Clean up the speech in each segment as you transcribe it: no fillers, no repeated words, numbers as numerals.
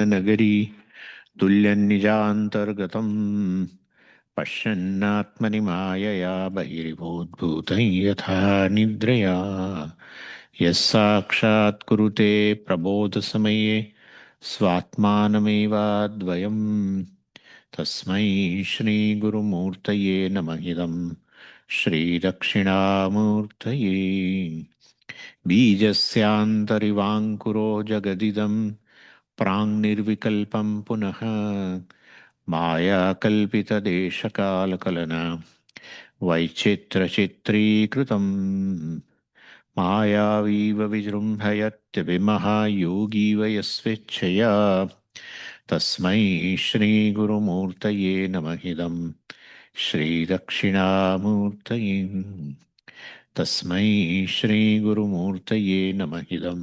नगरी तुल्यन्निजान्तर्गतम् पश्यन्नात्मनि मायया बहिर्भूतभूतं यथा निद्रया यः साक्षात् कुरुते प्रबोधसमये स्वात्मानमेवाद्वयम् तस्मै श्रीगुरुमूर्तये नमः इदं श्रीदक्षिणामूर्तये बीजस्यान्तरिवाङ्कुरो जगदिदं प्राङ्निर्विकल्पं पुनः मायाकल्पितदेशकालकलना वैचित्रचित्रीकृतम् मायावीव विजृम्भयत्यभिमः योगीव यस्वेच्छया तस्मै श्रीगुरुमूर्तये नमः इदं श्रीदक्षिणामूर्तये तस्मै श्रीगुरुमूर्तये नमः इदं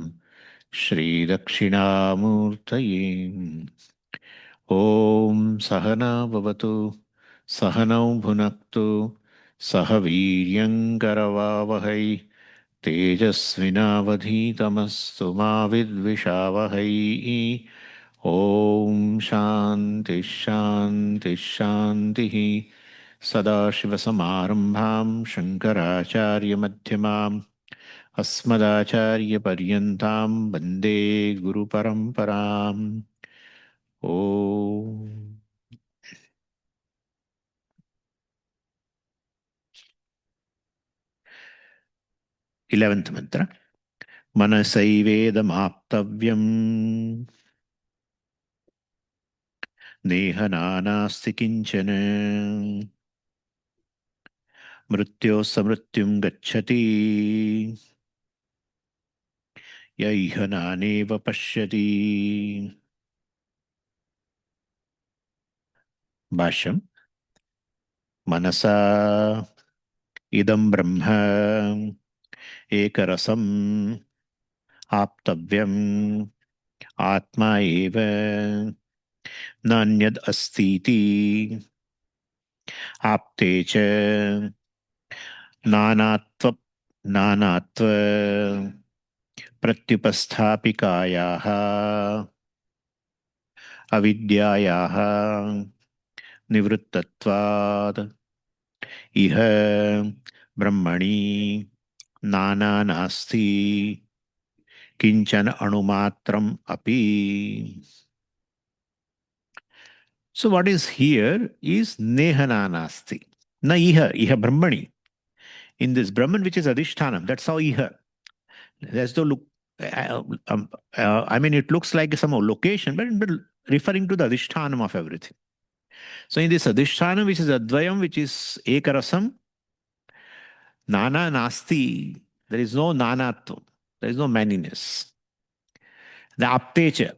श्रीदक्षिणामूर्तये ॐ सहना भवतु सहनौ भुनक्तु सह वीर्यङ्करवावहै तेजस्विनावधीतमस्तु मा विद्विषावहै ॐ शान्ति शान्ति शान्तिः सदाशिवसमारम्भां शङ्कराचार्यमध्यमाम् अस्मदाचार्यपर्यन्तां वन्दे गुरुपरम्पराम् ॐ 11th mantra मनसैवेदमाप्तव्यम् नेहनानास्ति किञ्चन मृत्योः समृत्युं गच्छति य इह नानेव पश्यति भाष्यम् मनसा इदं ब्रह्म एकरसम् आप्तव्यम् आत्मा एव नान्यद् अस्तीति आप्ते च नानात्व नानात्व प्रत्युपस्थापिकायाः अविद्यायाः निवृत्तत्वात् इह ब्रह्मणि नाना नास्ति किंचन अणुमात्रम अपि. So what is here is nehana nasti. Na iha brahmani. In this Brahman which is Adhishthanam, that's how iha. There's no look. I mean, it looks like some location, but referring to the Adhishthanam of everything. So in this Adhishthanam, which is Advayam, which is Ekarasam, Nana Nasti, there is no Nanatvam, there is no manyness. The Aptecha,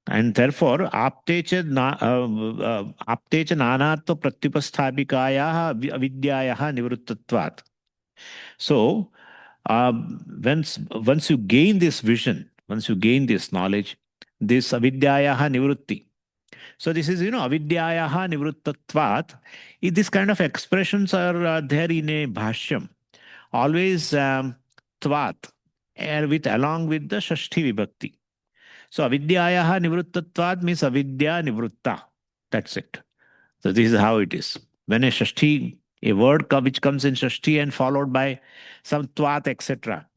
and therefore Aptecha Nanatva Pratyupasthabikaya Avidyayaha Nivruttvatvat. So once you gain this vision, once you gain this knowledge, this Avidyayaha Nivrutti. So this is, Avidyayaha Nivruttvatvat. This kind of expressions are there in a bhashyam. Always tvat, along with the Shashti Vibhakti. So avidyayaha nivruttvatvat means avidya nivrutta. That's it. So this is how it is. When a Shashti, a word which comes in Shashti and followed by some tvat, etc.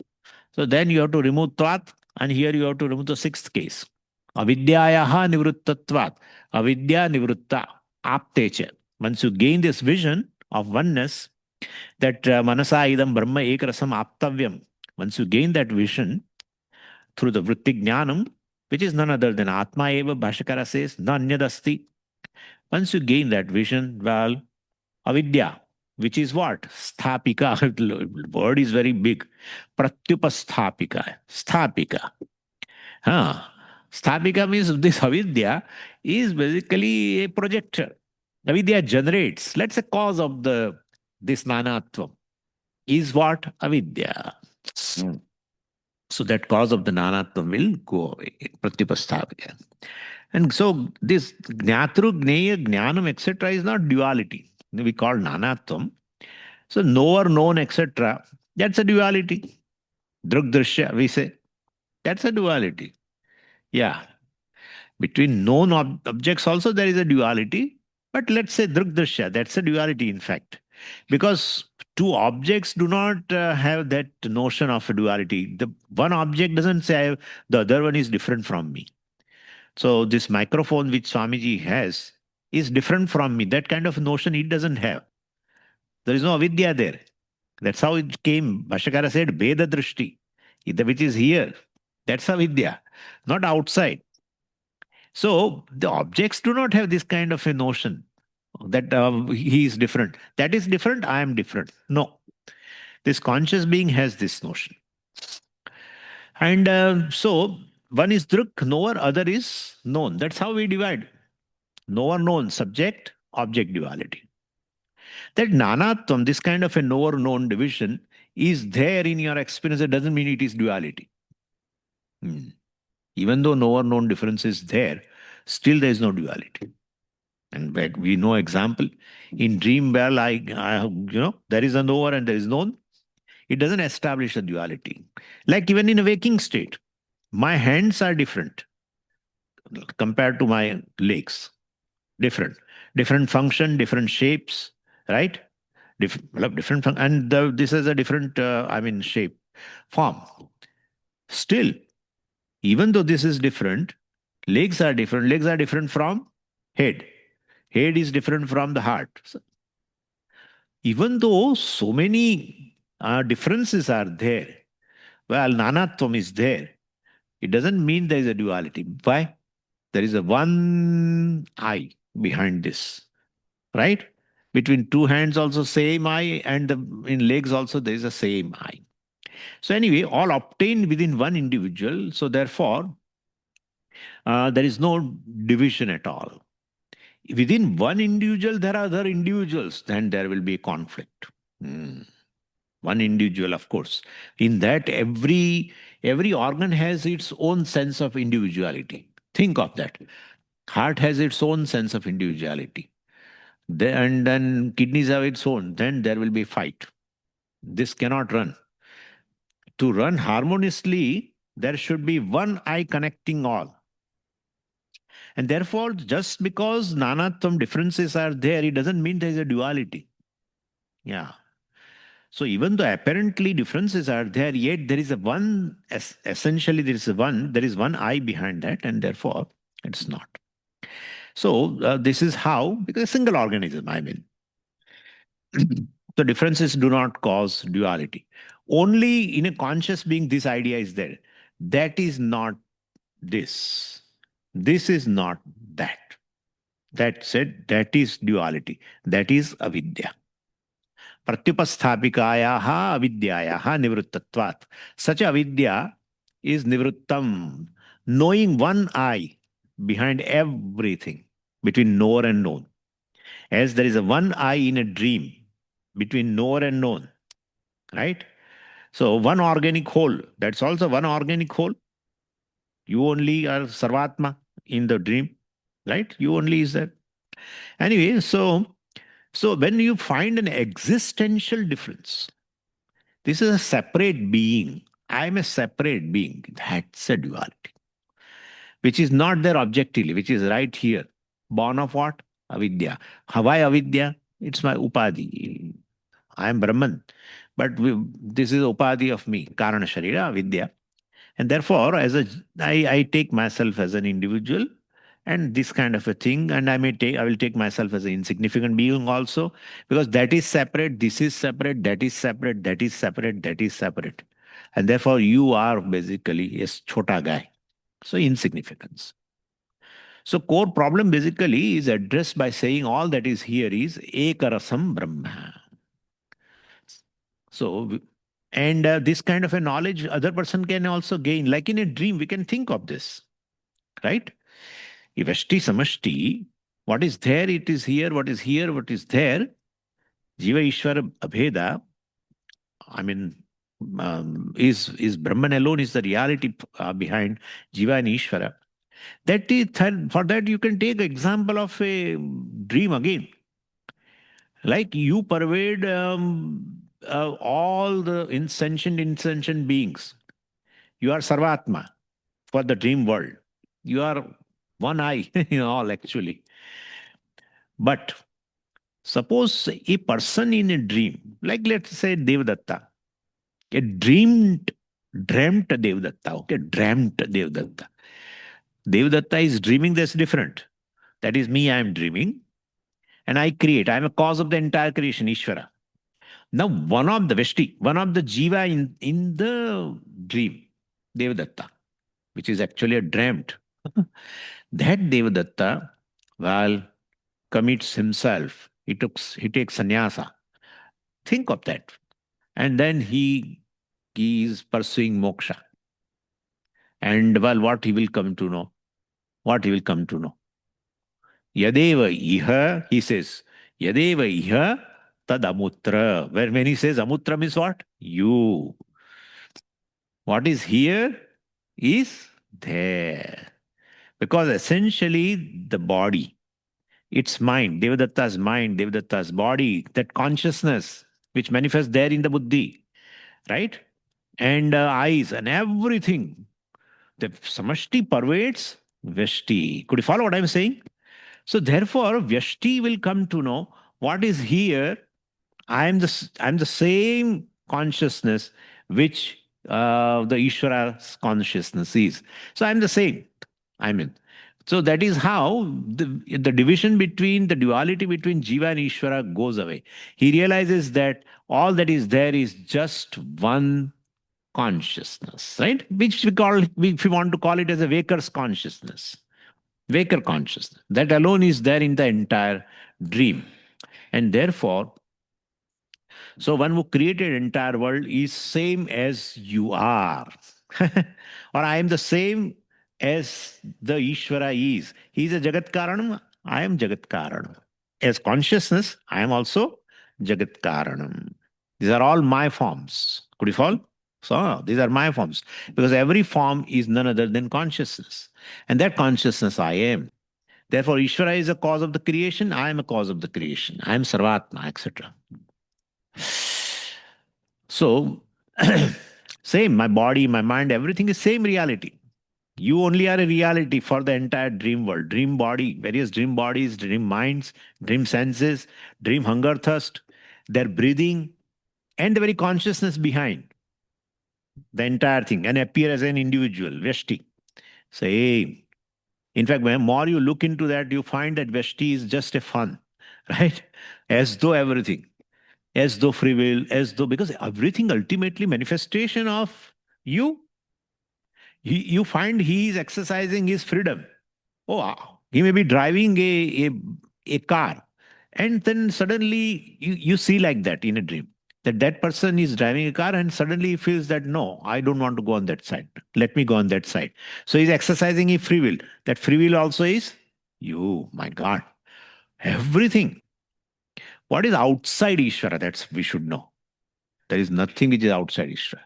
So then you have to remove tvat, and here you have to remove the sixth case. Avidyayaha nivruttvatvat. Avidya nivrutta. Aptecha. Once you gain this vision of oneness, that manasa idam brahma ekarasam aptavyam. Once you gain that vision through the vritti jnanam, which is none other than Atma eva, Bhashakara says, nanyadasti. Once you gain that vision, well, avidya, which is what? Sthapika. Word is very big. Pratyupasthapika. Sthapika. Huh. Sthapika means this avidya is basically a projector. Avidya generates, let's say, cause of this nanatvam is what? Avidya. So that cause of the nanatvam will go away. Pratyupasthavika. And so this gnatru, gneya, jnanam, etc. is not duality. We call nanatvam. So knower, known, etc. That's a duality. Drug drishya, we say. That's a duality. Yeah. Between known objects also there is a duality, but let's say drugdrishya, that's a duality in fact. Because two objects do not have that notion of a duality. The one object doesn't say the other one is different from me. So this microphone which Swamiji has is different from me. That kind of notion it doesn't have. There is no avidya there. That's how it came. Bhashakara said, Veda Drishti, which is here. That's avidya, not outside. So the objects do not have this kind of a notion that he is different. That is different, I am different. No. This conscious being has this notion. And so one is druk, knower, other is known. That's how we divide. Knower, known, subject, object duality. That nanatvam, this kind of a knower known division, is there in your experience. It doesn't mean it is duality. Even though knower known difference is there, still there is no duality. And we know example in dream well, there is a knower and there is known. It doesn't establish a duality. Like even in a waking state, my hands are different compared to my legs. Different function, different shapes, right? Different and this is a different shape form. Still, even though this is different, legs are different from head. Head is different from the heart. So, even though so many differences are there, well, nanatvam is there, it doesn't mean there is a duality. Why? There is a one eye behind this, right? Between two hands also same eye, and in legs also there is a same eye. So anyway, all obtained within one individual. So therefore, there is no division at all. Within one individual, there are other individuals, then there will be conflict. One individual, of course. In that, every organ has its own sense of individuality. Think of that. Heart has its own sense of individuality. And then kidneys have its own. Then there will be fight. This cannot run. To run harmoniously, there should be one eye connecting all. And therefore, just because nanatvam differences are there, it doesn't mean there is a duality. Yeah. So even though apparently differences are there, yet there is a one, essentially there is one eye behind that, and therefore it's not. So this is how, because a single organism, I mean. So differences do not cause duality. Only in a conscious being, this idea is there. That is not this. This is not that. That said, that is duality. That is avidya. Pratyupasthapikayaha avidyayaha nivrittatvat. Such avidya is nivrittam. Knowing one eye behind everything, between knower and known. As there is a one eye in a dream between knower and known, right? So one organic whole, that's also one organic whole. You only are Sarvatma in the dream, right? You only is there. Anyway, so when you find an existential difference, this is a separate being. I am a separate being. That's a duality, which is not there objectively, which is right here. Born of what? Avidya. Why avidya? It's my upadhi. I am Brahman. But this is upadhi of me, Karana Sharira, Vidya. And therefore, I take myself as an individual and this kind of a thing, and I will take myself as an insignificant being also, because that is separate, this is separate, that is separate, that is separate, that is separate. And therefore, you are basically a chota guy. So insignificance. So core problem basically is addressed by saying all that is here is Ekarasam Brahma. So, and this kind of a knowledge other person can also gain. Like in a dream, we can think of this, right? Ivashti samashti, what is there, it is here, what is here, what is there. Jiva Ishvara Abheda, I mean, is Brahman alone is the reality behind Jiva and Ishvara. That is, for that you can take example of a dream again. Like you pervade all the insentient beings. You are Sarvatma for the dream world. You are one eye in all actually. But suppose a person in a dream, like let's say Devdatta, a dreamt Devdatta, okay, dreamt Devdatta. Devdatta is dreaming, that's different. That is me, I am dreaming, and I create. I am a cause of the entire creation, Ishvara. Now, one of the Jiva in the dream, Devdatta, which is actually a dreamt, that Devdatta, well, commits himself. He takes sannyasa. Think of that. And then he is pursuing moksha. And well, what he will come to know? What he will come to know? Yadeva iha, he says, Yadeva iha tad amutra. When he says amutra means what? You. What is here is there. Because essentially the body, its mind, Devadatta's body, that consciousness which manifests there in the buddhi, right? And eyes and everything. The samashti pervades Vyashti. Could you follow what I'm saying? So therefore, Vyashti will come to know what is here. I'm the same consciousness which the Ishvara's consciousness is. So I'm the same. I mean, so that is how the division between the duality between Jiva and Ishvara goes away. He realizes that all that is there is just one consciousness, right? Which if we want to call it as a waker's consciousness, waker consciousness. That alone is there in the entire dream. And therefore, so one who created entire world is same as you are. Or I am the same as the Ishvara is. He is a Jagat Karanam, I am Jagat Karanam. As consciousness, I am also Jagat Karanam. These are all my forms. Could you follow? So these are my forms. Because every form is none other than consciousness. And that consciousness I am. Therefore, Ishvara is a cause of the creation, I am a cause of the creation. I am Sarvatma, etc. So, same, my body, my mind, everything is same reality. You only are a reality for the entire dream world. Dream body, various dream bodies, dream minds, dream senses, dream hunger, thirst, their breathing, and the very consciousness behind the entire thing and appear as an individual, Vyashti. Same. In fact, when more you look into that, you find that Vyashti is just a fun, right? As though everything, as though free will, as though, because everything ultimately manifestation of you, you find he is exercising his freedom. Oh, wow. He may be driving a car, and then suddenly you see like that in a dream. That person is driving a car and suddenly he feels that no, I don't want to go on that side. Let me go on that side. So he's exercising his free will. That free will also is you, my God. Everything. What is outside Ishvara? That's we should know. There is nothing which is outside Ishvara.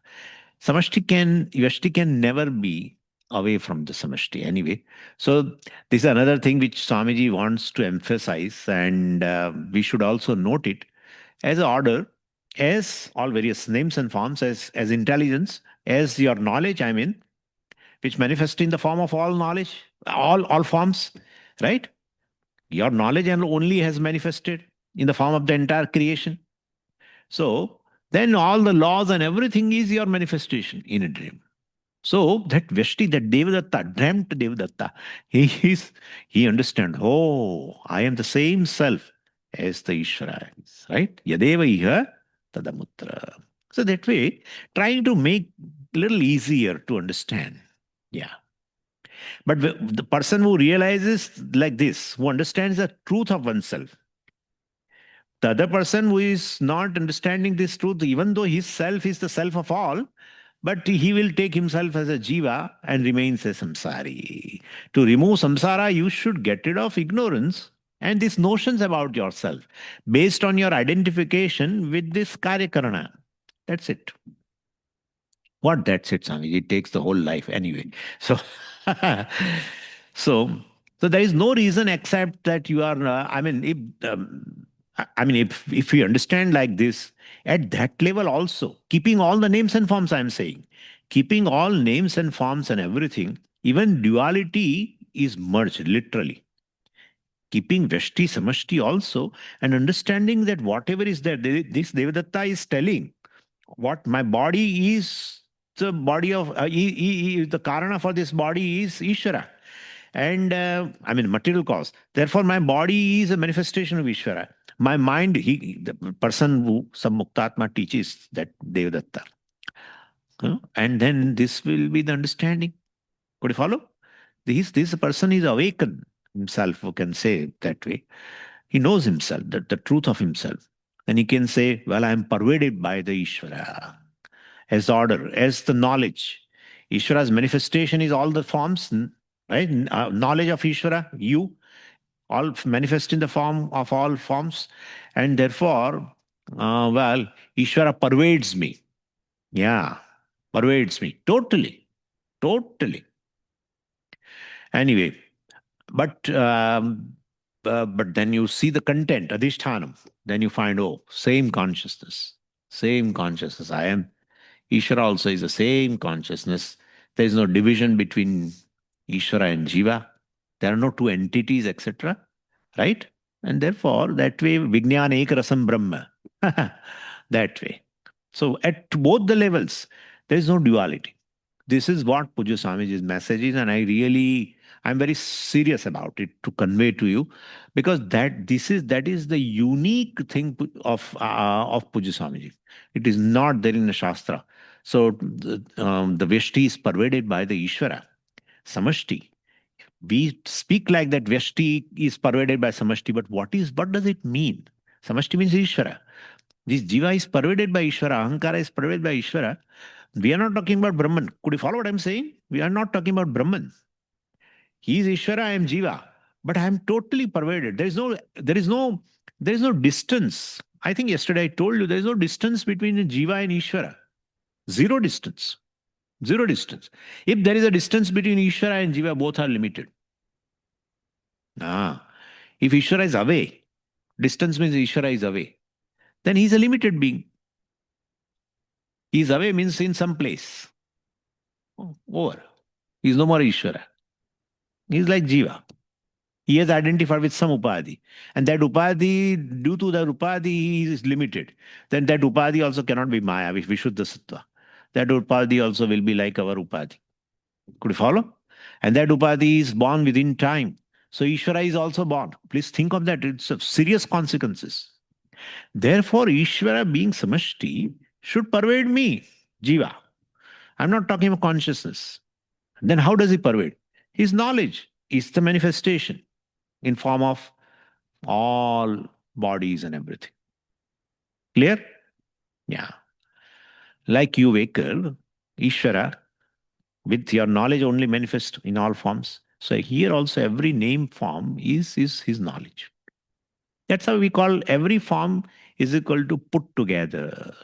Vyashti can never be away from the Samashti anyway. So this is another thing which Swamiji wants to emphasize, and we should also note it as order, as all various names and forms, as intelligence, as your knowledge, I mean, which manifests in the form of all knowledge, all forms, right? Your knowledge and only has manifested in the form of the entire creation. So then all the laws and everything is your manifestation in a dream. So that Vyashti, that Devadatta, dreamt Devadatta, he understands, oh, I am the same self as the Ishvara is, right? Yadeva iha tadamutra. So that way, trying to make a little easier to understand. Yeah. But the person who realizes like this, who understands the truth of oneself, the other person who is not understanding this truth, even though his self is the self of all, but he will take himself as a jiva and remains a samsari. To remove samsara, you should get rid of ignorance and these notions about yourself based on your identification with this karyakarana. That's it. What that's it, Swami? It takes the whole life anyway. So, so, so there is no reason except that you are. I mean, if we understand like this at that level also, keeping all the names and forms, I'm saying, keeping all names and forms and everything, even duality is merged, literally. Keeping Veshti Samashti also, and understanding that whatever is there, this Devadatta is telling what my body is, the body of the Karana for this body is Ishvara. And I mean, material cause. Therefore, my body is a manifestation of Ishvara. My mind, the person who some Muktatma teaches that Devadatta. And then this will be the understanding. Could you follow? This person is awakened himself, who can say it that way. He knows himself, the truth of himself. And he can say, well, I am pervaded by the Ishvara as the order, as the knowledge. Ishvara's manifestation is all the forms, right? Knowledge of Ishvara, you, all manifest in the form of all forms. And therefore, well, Ishvara pervades me. Yeah, pervades me totally, totally. Anyway, but then you see the content, adhishthanam. Then you find, oh, same consciousness, same consciousness. I am. Ishvara also is the same consciousness. There is no division between Ishvara and Jiva. There are no two entities, etc. Right? And therefore, that way, Vijnana Ekarasam Brahma. That way. So at both the levels, there is no duality. This is what Pujya Swamiji's message is, and I'm very serious about it to convey to you, because that is the unique thing of Pujya Swamiji. It is not there in the Shastra. So the Vyashti is pervaded by the Ishvara, Samashti. We speak like that Vyashti is pervaded by Samashti, but what does it mean? Samashti means Ishvara. This Jiva is pervaded by Ishvara, Ahankara is pervaded by Ishvara. We are not talking about Brahman. Could you follow what I'm saying? We are not talking about Brahman. He is Ishvara, I am Jiva. But I am totally pervaded. There is no distance. I think yesterday I told you there is no distance between Jiva and Ishvara. Zero distance. Zero distance. If there is a distance between Ishvara and Jiva, both are limited. If Ishvara is away, distance means Ishvara is away, then he is a limited being. He is away means in some place. Over. He is no more Ishvara. He is like Jiva. He has identified with some upadhi. And that upadhi, due to that upadhi, he is limited. Then that upadhi also cannot be Maya, Vishuddha Sattva. That upadhi also will be like our upadhi. Could you follow? And that upadhi is born within time. So Ishvara is also born. Please think of that. It's of serious consequences. Therefore, Ishvara being samashti should pervade me, Jiva. I'm not talking about consciousness. Then how does he pervade? His knowledge is the manifestation in form of all bodies and everything. Clear? Yeah. Like you, Veker, Ishvara, with your knowledge only manifest in all forms. So here also every name form is his knowledge. That's how we call every form is equal to put together.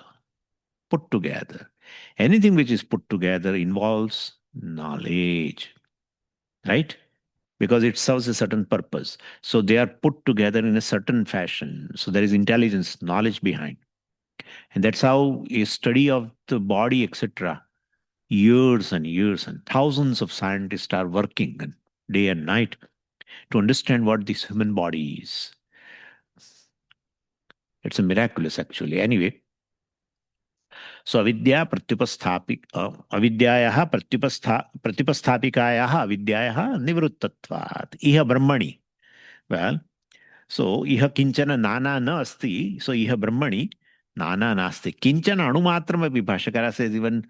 Put together. Anything which is put together involves knowledge. Right? Because it serves a certain purpose. So they are put together in a certain fashion. So there is intelligence, knowledge behind. And that's how a study of the body, etc., years and years and thousands of scientists are working day and night to understand what this human body is. It's a miraculous, actually. Anyway, so avidyayaha pratipasthapiकायाः avidyayaha nivruttत्वात् iha brahmani. Well, so iha kinchana nana na asti. So iha brahmani nana nasti. Kinchana anumatramapi. Bhashakara says even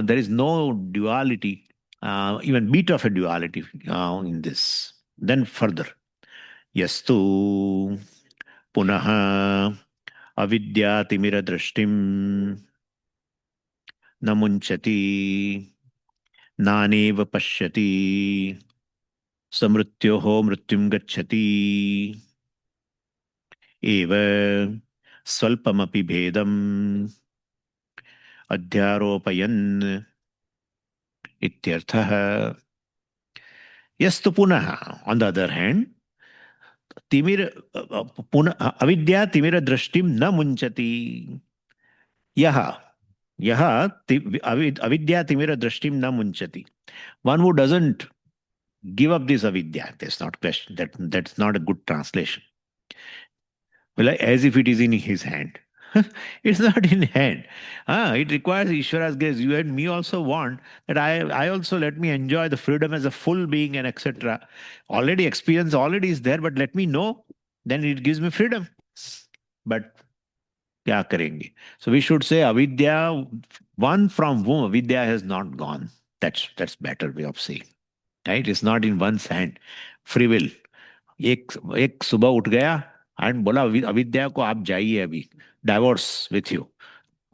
there is no duality, even bit of a duality in this. Then further, yastu punaha avidya timira drashtim न मुञ्चति नानेव पश्यति समृत्योः मृत्युं गच्छति एव स्वल्पमपि भेदम् अध्यारोपयन् इत्यर्थः. यस्तु पुनः, on the other hand, तिमिर पुनः अविद्या तिमिर दृष्टिम न मुञ्चति. यह अविद्या तिमिर दृष्टिम न मुञ्चति. One who doesn't give up this avidya. That's not question. That's not a good translation. Well, as if it is in his hand. It's not in hand. It requires Ishvara's grace. You and me also want that I also let me enjoy the freedom as a full being and etc. Already experience already is there, but let me know. Then it gives me freedom. But kya karenge? So we should say avidya, one from whom avidya has not gone. That's better way of saying. Right? It's not in one's hand. Free will. एक एक सुबह उठ गया and बोला अविद्या को आप जाइए अभी डाइवोर्स विथ यू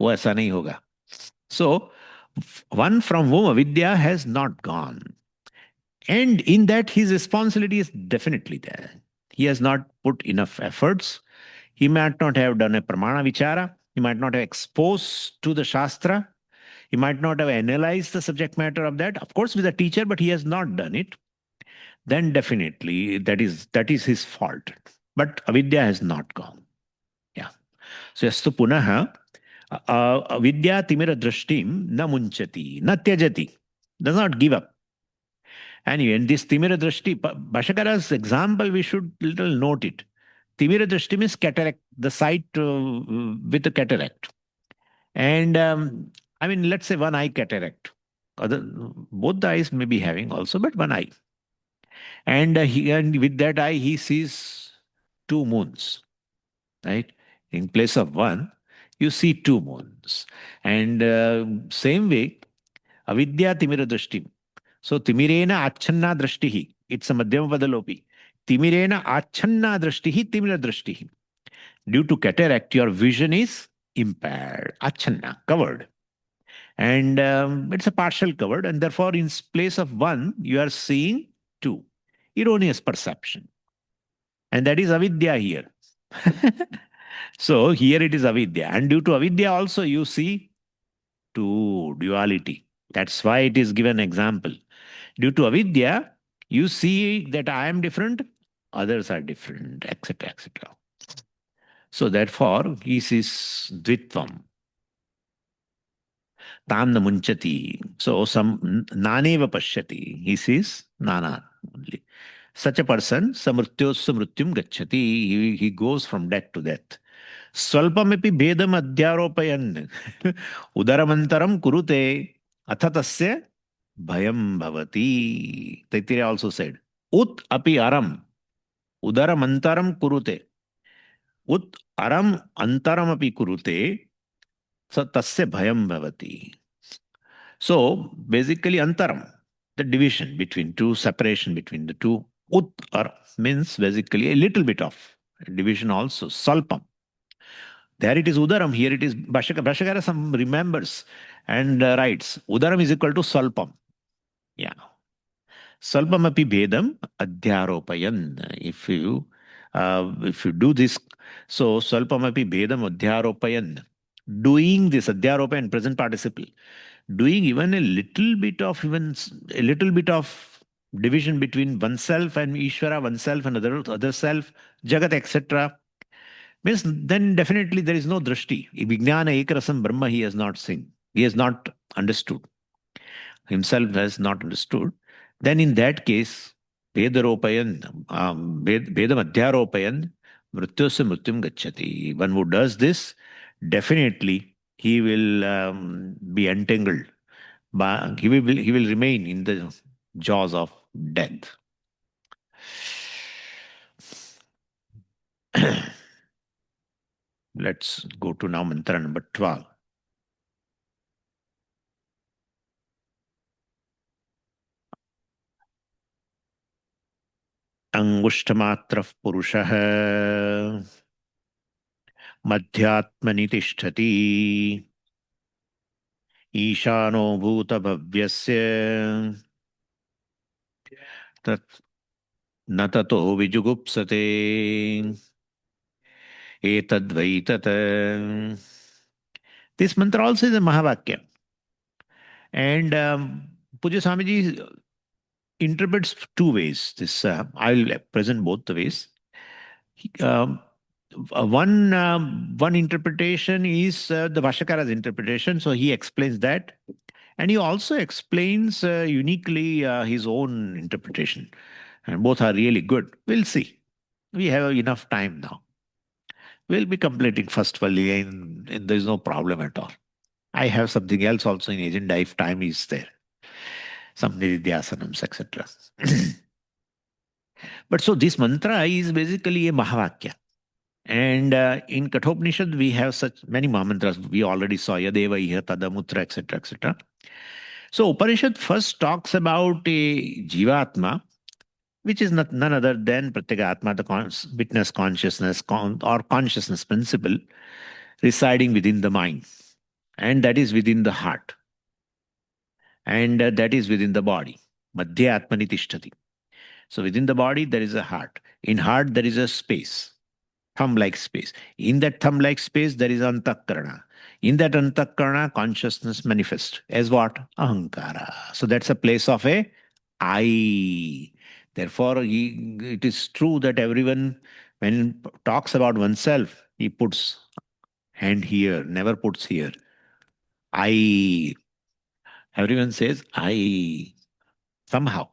वो ऐसा नहीं होगा so one from whom avidya has not gone and in that his responsibility is definitely there. He has not put enough efforts. He might not have done a pramana vichara. He might not have exposed to the shastra. He might not have analyzed the subject matter of that, of course with a teacher, but he has not done it. Then definitely that is his fault. But avidya has not gone. Yeah. So yastu punah avidya timira drashtim na munchati, na tyajati, does not give up. And in this timira drashti, Bhashakara's example, we should little note it. Timira drashti means cataract, the sight with the cataract. And I mean, let's say one eye cataract. Both the eyes may be having also, but one eye. And with that eye, he sees two moons, right? In place of one, you see two moons. And same way, avidya timira drashti. So timirena achanna drashtihi. It's a madhyama padalopi. Timirena achanna drashtihi, timira drashtihi. Due to cataract, your vision is impaired. Achanna, covered. And it's a partial covered. And therefore, in place of one, you are seeing two. Erroneous perception. And that is avidya here. So here it is avidya. And due to avidya also you see two, duality. That's why it is given example. Due to avidya, you see that I am different, others are different, etc. etc. So therefore, he sees dvitvam. Tam na munchati. So some naneva pashyati. He sees nana only. Such a person, samrutyosya mrutyum gacchati. He goes from death to death. Swalpamipi bhedam adhyaropayan. Udaramantaram kurute. Atha tasya bhayam bhavati. Taittiriya also said. Ut api aram. Udaramantaram kurute. Ut aram antaram api kurute. So tasya bhayam bhavati. So basically antaram, the division between two, separation between the two. Ut means basically a little bit of division also. Salpam. There it is udaram, here it is Bhashakara some remembers and writes. Udaram is equal to salpam. Yeah. Salpamapi bhedam adhyaropayan. If you do this, so salpamapi bhedam adhyaropayan. Doing this adhyaropayan, present participle. Doing even a little bit of division between oneself and Ishvara, oneself and other self, Jagat, etc. Means then definitely there is no drashti. Vijnana ekarasam Brahma he has not seen. He has not understood. Himself has not understood. Then in that case, Vedaropayan, Vedam Adhyaropayan, Mrityosya Mrityum Gacchati. One who does this, definitely he will be entangled. But he will remain in the jaws of death. Let's go to now mantra number 12. अंगुष्ठमात्रः पुरुषः मध्यात्मनि तिष्ठति ईशानो भूतभव्यस्य तत् न ततो विजुगुप्सते एतद्वै तत्. This mantra also is a Mahavakya. And Pujya Swamiji interprets two ways. This I will present both the ways. One interpretation is the Bhashakara's interpretation. So he explains that And he also explains uniquely his own interpretation. And both are really good. We'll see. We have enough time now. We'll be completing first Valli, and there's no problem at all. I have something else also in agenda if time is there. Some Nididhyasanams, etc. But so this mantra is basically a Mahavakya. And in Kathopanishad, we have such many Mahamantras. We already saw Yadeva, Iha, Tadamutra, etc., etc. So Upanishad first talks about a Jivatma, which is none other than Pratyagatma, the witness consciousness or consciousness principle residing within the mind. And that is within the heart. And that is within the body. Madhya Atmani Tishtati. So within the body, there is a heart. In heart, there is a space, thumb-like space. In that thumb-like space, there is antakarana. In that antakarana, consciousness manifests as what? Ahankara. So that's a place of a I. Therefore, it is true that everyone, when talks about oneself, he puts hand here, never puts here. I. Everyone says I somehow.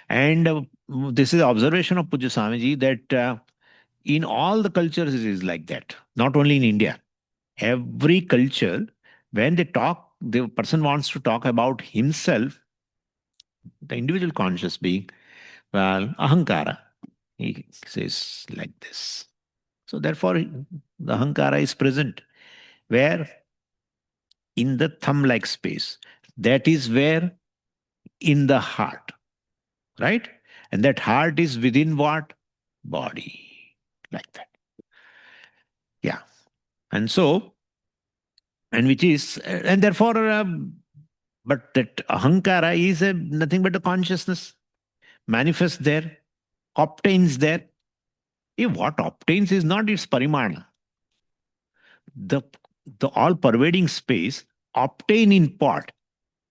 And this is observation of Pujya Swamiji that in all the cultures it is like that. Not only in India. Every culture, when they talk, the person wants to talk about himself, the individual conscious being, well, ahankara. He says like this. So therefore, the ahankara is present. Where? In the thumb-like space. That is where? In the heart. Right? And that heart is within what? Body. Like that. Yeah. And so, and which is, and therefore, but that ahankara is nothing but a consciousness. Manifests there, obtains there. What obtains is not its parimana. The, the all-pervading space obtain in part.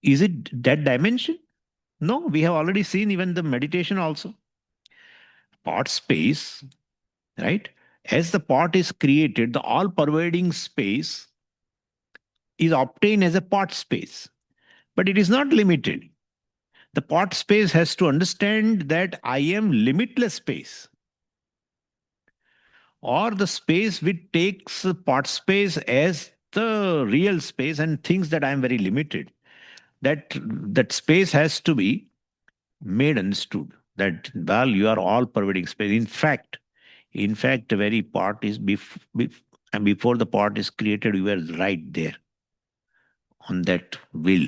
Is it that dimension? No, we have already seen even the meditation also. Part space, right? As the part is created, the all-pervading space is obtained as a part space. But it is not limited. The part space has to understand that I am limitless space. Or the space which takes part space as the real space and thinks that I am very limited. That space has to be made understood. That, well, you are all pervading space. In fact, the very part is and before the part is created, you were right there. On that will.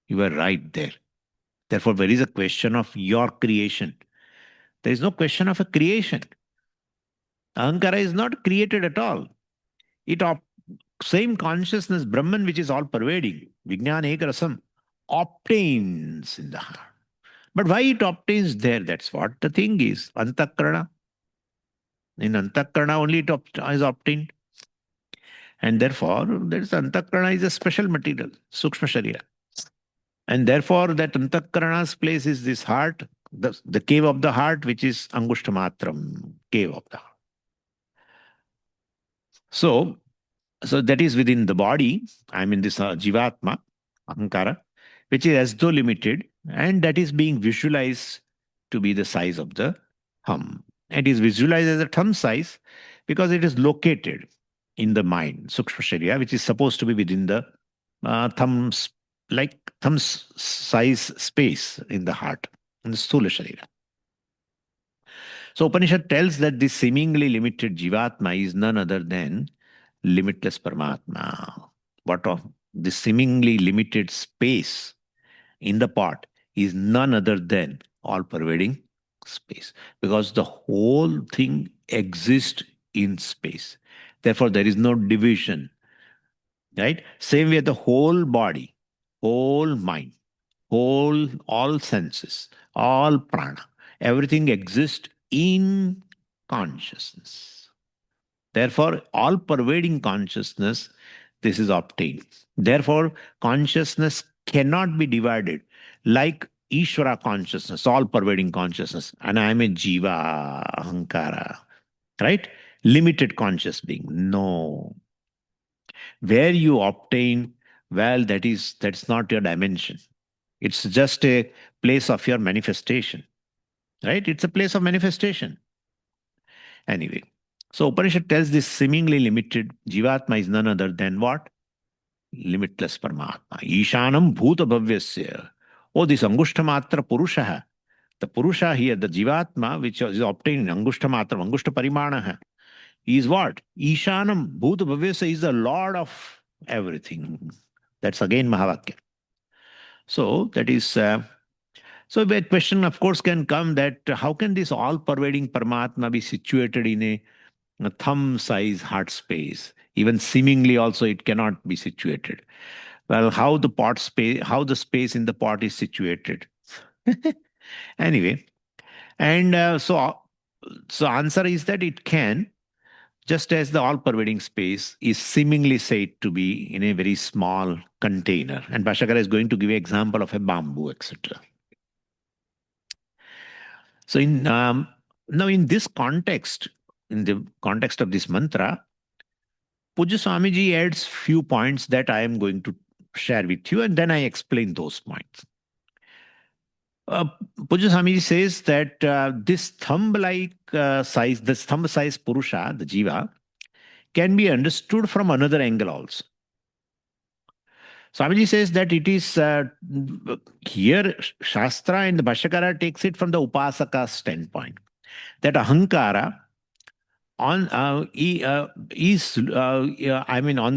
You were right there. Therefore, there is a question of your creation. There is no question of a creation. Ahankara is not created at all. It same consciousness, Brahman, which is all pervading, Vijnana Ekarasam, obtains in the heart. But why it obtains there? That's what the thing is. Antakarana. In Antakarana only it is obtained. And therefore, there's Antakarana is a special material, Sukshma Sharira. And therefore, that Antakarana's place is this heart, the cave of the heart, which is Angushtamatram, cave of the heart. So that is within the body. I mean this Jivatma, Ahankara, which is as though limited, and that is being visualized to be the size of the thumb. It is visualized as a thumb size because it is located in the mind, Sukshma Sharira, which is supposed to be within the thumb's, like thumb size space in the heart, in the Sthula Sharira. So Upanishad tells that this seemingly limited Jivatma is none other than limitless Paramatma. What of this seemingly limited space in the pot is none other than all pervading space, because the whole thing exists in space. Therefore, there is no division. Right? Same way, the whole body, whole mind, all senses, all prana, everything exists in consciousness. Therefore, all pervading consciousness, this is obtained. Therefore, consciousness cannot be divided like Ishvara consciousness, all pervading consciousness. And I am a Jiva, Ahankara, right? Limited conscious being. No. Where you obtain Well, that's not your dimension. It's just a place of your manifestation, right? It's a place of manifestation. Anyway, so Upanishad tells this seemingly limited Jivatma is none other than what? Limitless Paramatma. Ishanam Bhuta Bhavyasya. Oh, this Angushthamatra Purusha. The Purusha here, the Jivatma, which is obtained in Angushthamatra, Angushta Parimana, is what? Ishanam Bhuta Bhavyasya is the Lord of everything. That's again Mahavakya. So that is. So the question, of course, can come that how can this all-pervading Paramatma be situated in a thumb-size heart space? Even seemingly, also, it cannot be situated. Well, how the space in the pot is situated. Anyway, and so answer is that it can, just as the all-pervading space is seemingly said to be in a very small container. And Bhashyakara is going to give an example of a bamboo, etc. So now in this context, in the context of this mantra, Pujya Swamiji adds few points that I am going to share with you, and then I explain those points. Pujya Swamiji says that this thumb-size Purusha, the Jiva, can be understood from another angle also. Swamiji says that it is here Shastra and the Bhashyakara takes it from the Upasaka standpoint. That Ahankara on on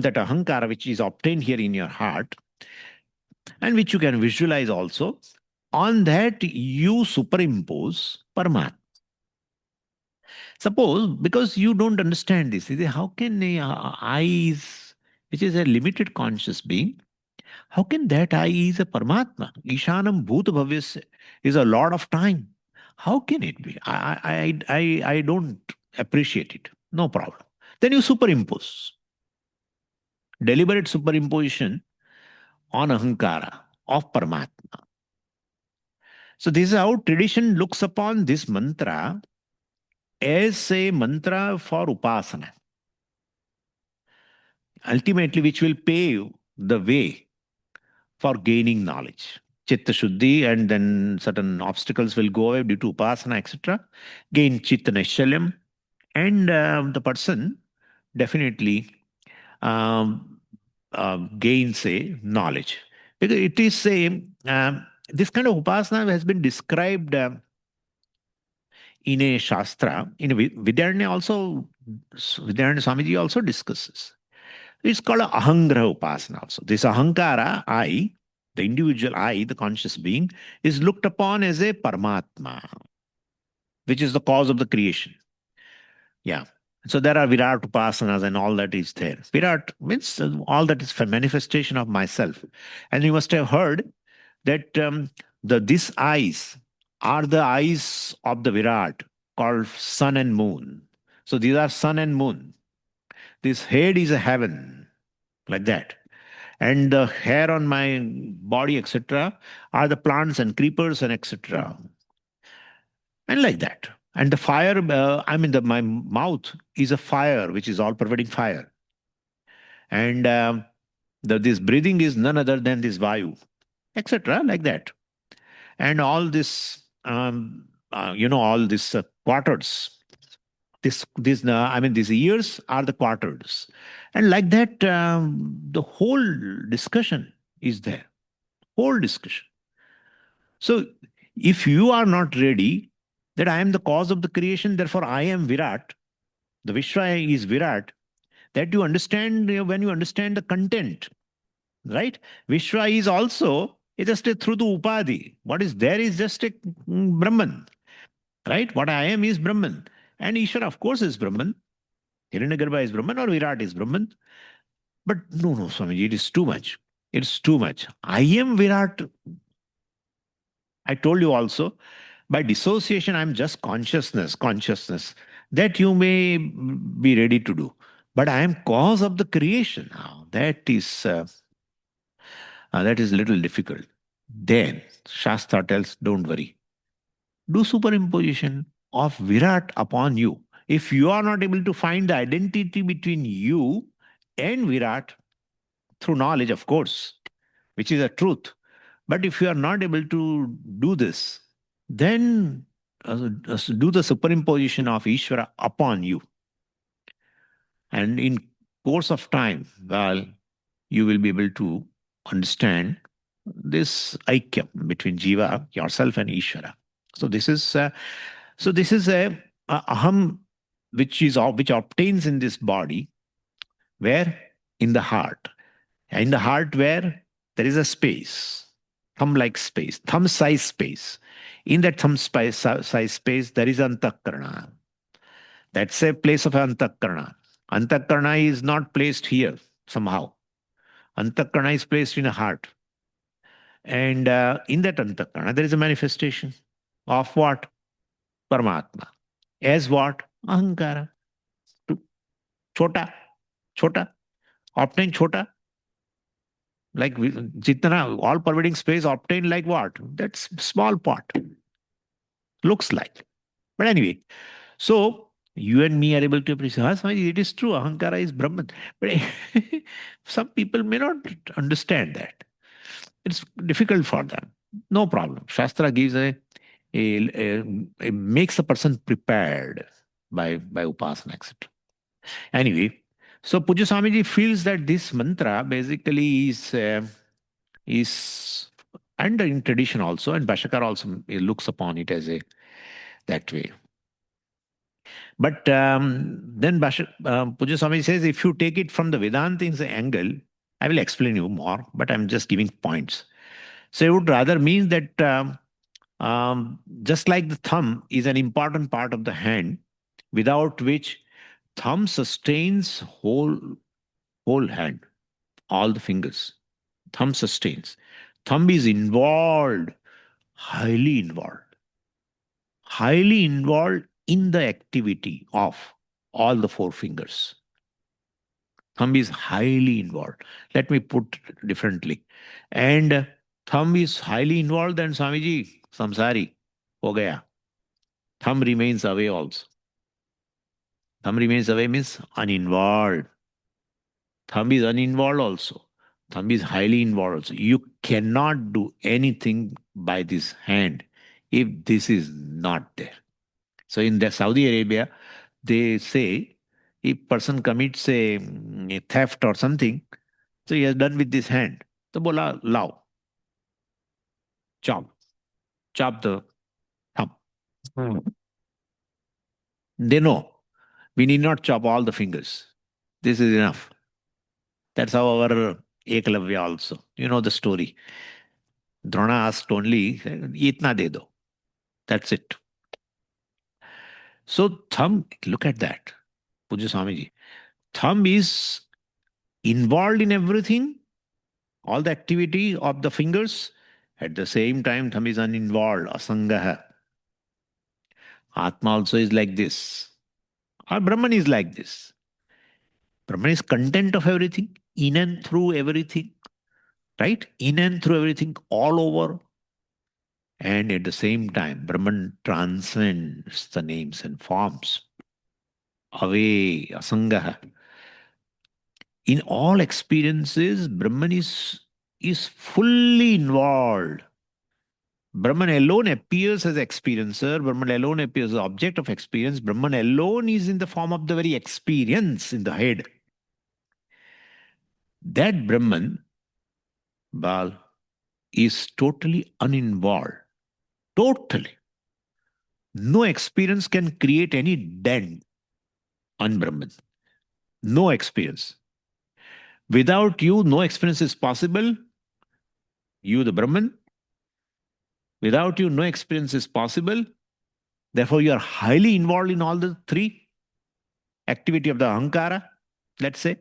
that Ahankara which is obtained here in your heart and which you can visualize also, on that you superimpose Paramatma. Suppose, because you don't understand this, how can I, which is a limited conscious being, how can that I is a Paramatma? Ishanam Bhuta Bhavyasya is a Lord of time. How can it be? I don't appreciate it. No problem. Then you superimpose. Deliberate superimposition on Ahankara of Paramatma. So this is how tradition looks upon this mantra as a mantra for Upasana. Ultimately, which will pave the way for gaining knowledge. Chitta Shuddhi, and then certain obstacles will go away due to Upasana, etc. Gain Chitta Naishalyam, and the person definitely gains a knowledge. Because it is a, this kind of Upasana has been described in a Shastra. In a Vidyaranya also, Vidyaranya Swamiji also discusses. It's called Ahangraha Upasana also. This Ahankara, I, the individual I, the conscious being, is looked upon as a Paramatma, which is the cause of the creation. Yeah. So there are Virat Upasanas and all that is there. Virat means all that is for manifestation of myself. And you must have heard that these eyes are the eyes of the Virat called sun and moon. So these are sun and moon. This head is a heaven, like that. And the hair on my body, etc., are the plants and creepers and etc. And like that. And the fire, my mouth is a fire, which is all pervading fire. And this breathing is none other than this Vayu, etc., like that. And all this, all these quarters. These ears are the quarters. And like that, the whole discussion is there. Whole discussion. So if you are not ready, that I am the cause of the creation, therefore I am Virat, the Vishwa is Virat, that you understand when you understand the content, right? Vishwa is also just through the Upadhi. What is there is just a Brahman, right? What I am is Brahman. And Ishvara, of course, is Brahman. Hiranyagarbha is Brahman or Virat is Brahman. But no, Swamiji, it is too much. It's too much. I am Virat. I told you also, by dissociation, I'm just consciousness. That you may be ready to do. But I am cause of the creation. Now, that is little difficult. Then Shastra tells, don't worry. Do superimposition of Virat upon you. If you are not able to find the identity between you and Virat, through knowledge, of course, which is a truth. But if you are not able to do this, then do the superimposition of Ishvara upon you. And in course of time, well, you will be able to understand this aikyam between Jiva, yourself, and Ishvara. So this is a aham which obtains in this body, where in the heart. In the heart, where there is a space, thumb-like space, thumb-size space. In that size space, there is antakarana. That's a place of antakarana. Antakarana is not placed here somehow. Antakarana is placed in a heart. And in that antakarana, there is a manifestation of what? Paramatma. As what? Ahankara. Chota. Chota. Obtain chota. Like jitna, all pervading space obtained like what? That's small part. Looks like. But anyway, so you and me are able to appreciate, it is true, Ahankara is Brahman. But some people may not understand that. It's difficult for them. No problem. Shastra gives makes a person prepared by upasana, etc. Anyway, so Puja Swamiji feels that this mantra basically is and in tradition also, and Bhashakar also looks upon it as that way. But then Puja Swami says, if you take it from the Vedantin's angle, I will explain you more, but I'm just giving points. So it would rather mean that just like the thumb is an important part of the hand, without which thumb sustains whole hand, all the fingers. Thumb sustains. Thumb is involved, highly involved in the activity of all the four fingers. Thumb is highly involved. Let me put it differently. And thumb is highly involved, and Swamiji, samsari, ho gaya. Thumb remains away also. Thumb remains away means uninvolved. Thumb is uninvolved also. Thumb is highly involved also. You cannot do anything by this hand if this is not there. So in the Saudi Arabia, they say if person commits a theft or something, so he has done with this hand. So bola lao, chop the thumb. They know we need not chop all the fingers. This is enough. That's how our Ekalavya also. You know the story. Drona asked only, itna de do. That's it. So thumb, look at that. Puja Swamiji. Thumb is involved in everything, all the activity of the fingers. At the same time, thumb is uninvolved, asangaha. Atma also is like this. Or Brahman is like this. Brahman is content of everything, in and through everything, right? In and through everything, all over. And at the same time, Brahman transcends the names and forms. Away, asangaha. In all experiences, Brahman is fully involved. Brahman alone appears as experiencer. Brahman alone appears as object of experience. Brahman alone is in the form of the very experience in the head. That Brahman, Bal, is totally uninvolved. Totally. No experience can create any dent on Brahman. No experience. Without you, no experience is possible. You, the Brahman. Without you, no experience is possible. Therefore, you are highly involved in all the three activity of the Ahankara, let's say.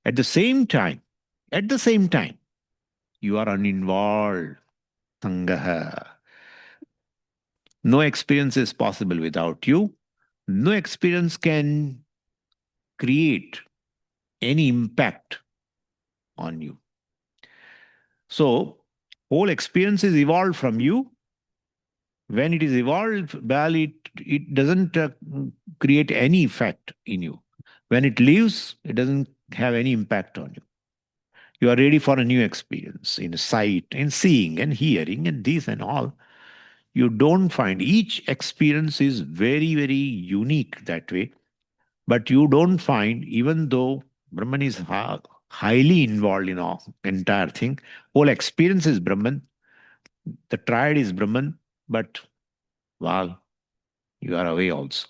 At the same time, you are uninvolved. Sangaha. No experience is possible without you. No experience can create any impact on you. So, whole experience is evolved from you. When it is evolved, well, it doesn't create any effect in you. When it leaves, it doesn't have any impact on you. You are ready for a new experience in sight, in seeing and hearing and this and all. You don't find each experience is very, very unique that way. But you don't find, even though Brahman is highly involved in all entire thing, whole experience is Brahman, the triad is Brahman, but well, you are away also.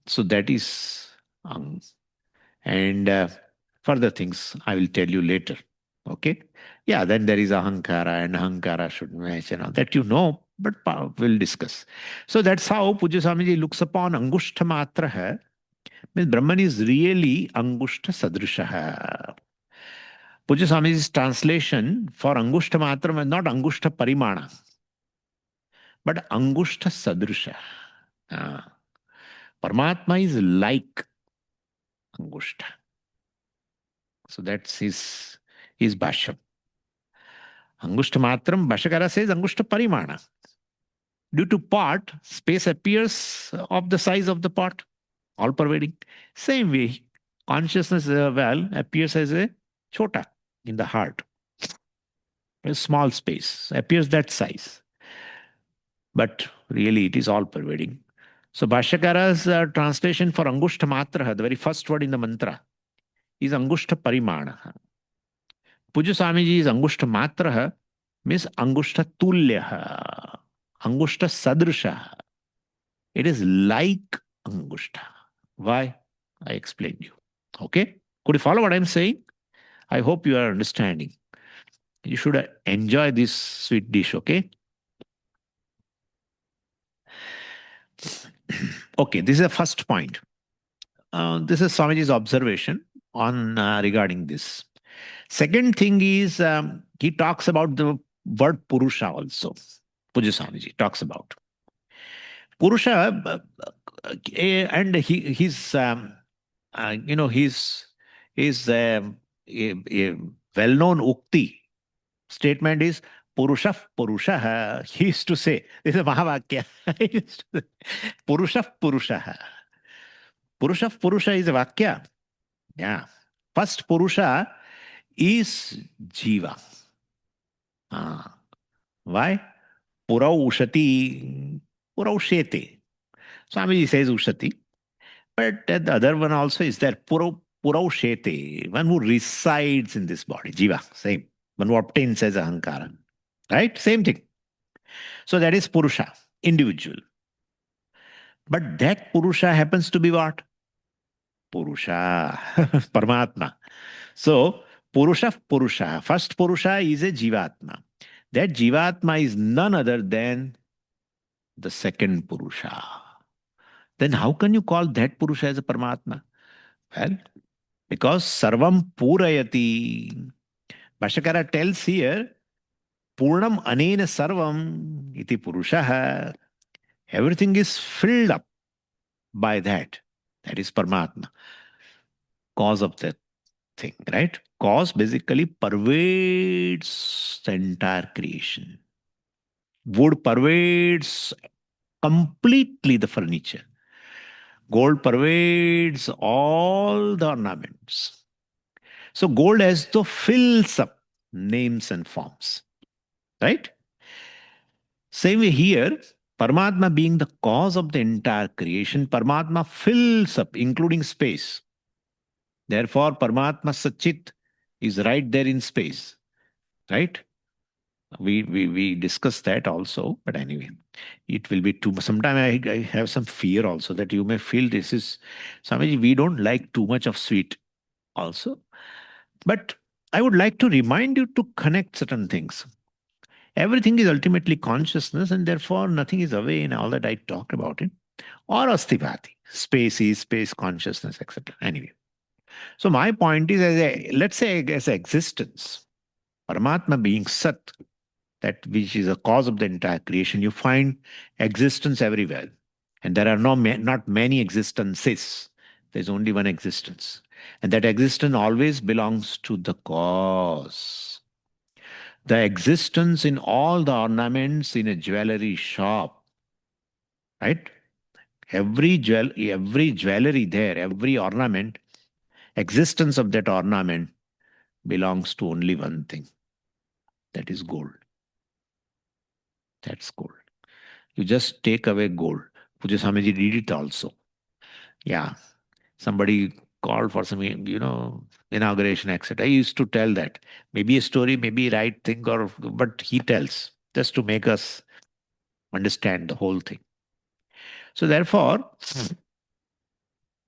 So that is, and further things I will tell you later. Okay? Yeah, then there is Ahankara, and Ahankara should match, that you know, but we'll discuss. So that's how Pujya Swamiji looks upon Angushta Matra. Means Brahman is really Angushta Sadrisha. Pujya Swamiji's translation for Angushta Matra is not Angushta Parimana, but Angushta Sadrisha. Ah. Paramatma is like Angushta. So that's his Bhashyam. Angushta Matram, Bhashyakara says Angushta Parimana. Due to pot, space appears of the size of the pot, all pervading. Same way, consciousness appears as a chota in the heart. A small space appears that size. But really, it is all pervading. So, Bhashyakara's translation for Angushta Matra, the very first word in the mantra, is Angushta Parimana. Pujya Swamiji is Angushta Matra, means Angushta Tulya, Angushta Sadrisha. It is like Angushta. Why? I explained you. Okay? Could you follow what I'm saying? I hope you are understanding. You should enjoy this sweet dish, okay? Okay, this is the first point. This is Swamiji's observation on regarding this. Second thing is he talks about the word Purusha also. Pujya Swamiji talks about. Purusha, and he's his a well-known ukti statement is Purusha Purusha. He used to say, this is a Mahavakya. Purusha Purusha. Purusha Purusha is a Vakya. Yeah. First Purusha is Jiva. Why? Purau Ushati, Purau Shete. Swamiji says Ushati. But the other one also is there, Purau Shete, one who resides in this body, Jiva, same. One who obtains as Ahankara. Right? Same thing. So that is Purusha, individual. But that Purusha happens to be what? Purusha, Paramatma. So, Purusha. First Purusha is a Jivatma. That Jivatma is none other than the second Purusha. Then how can you call that Purusha as a Paramatma? Well, because Sarvam Purayati. Bhashyakara tells here, Purnam Anena Sarvam iti Purushaha. Everything is filled up by that. That is Paramatma. Cause of that thing, right? Cause basically pervades the entire creation. Wood pervades completely the furniture. Gold pervades all the ornaments. So gold as though fills up names and forms. Right? Same way here, Paramatma being the cause of the entire creation, Paramatma fills up, including space. Therefore, Paramatma Satchit is right there in space. Right? We discussed that also, but anyway, it will be too much. Sometimes I have some fear also that you may feel this is, Swamiji, we don't like too much of sweet also. But I would like to remind you to connect certain things. Everything is ultimately consciousness, and therefore nothing is away in all that I talked about it. Or Asthibhati. Space is space, consciousness, etc. Anyway. So my point is, let's say as existence, Paramatma being Sat, that which is a cause of the entire creation, you find existence everywhere. And there are not many existences. There's only one existence. And that existence always belongs to the cause. The existence in all the ornaments in a jewelry shop, right? Every jewelry there, every ornament, existence of that ornament belongs to only one thing. That is gold. That's gold. You just take away gold. Puja Swamiji did it also. Yeah. Somebody called for some, inauguration, etc. I used to tell that. Maybe a story, maybe right thing, but he tells just to make us understand the whole thing. So therefore,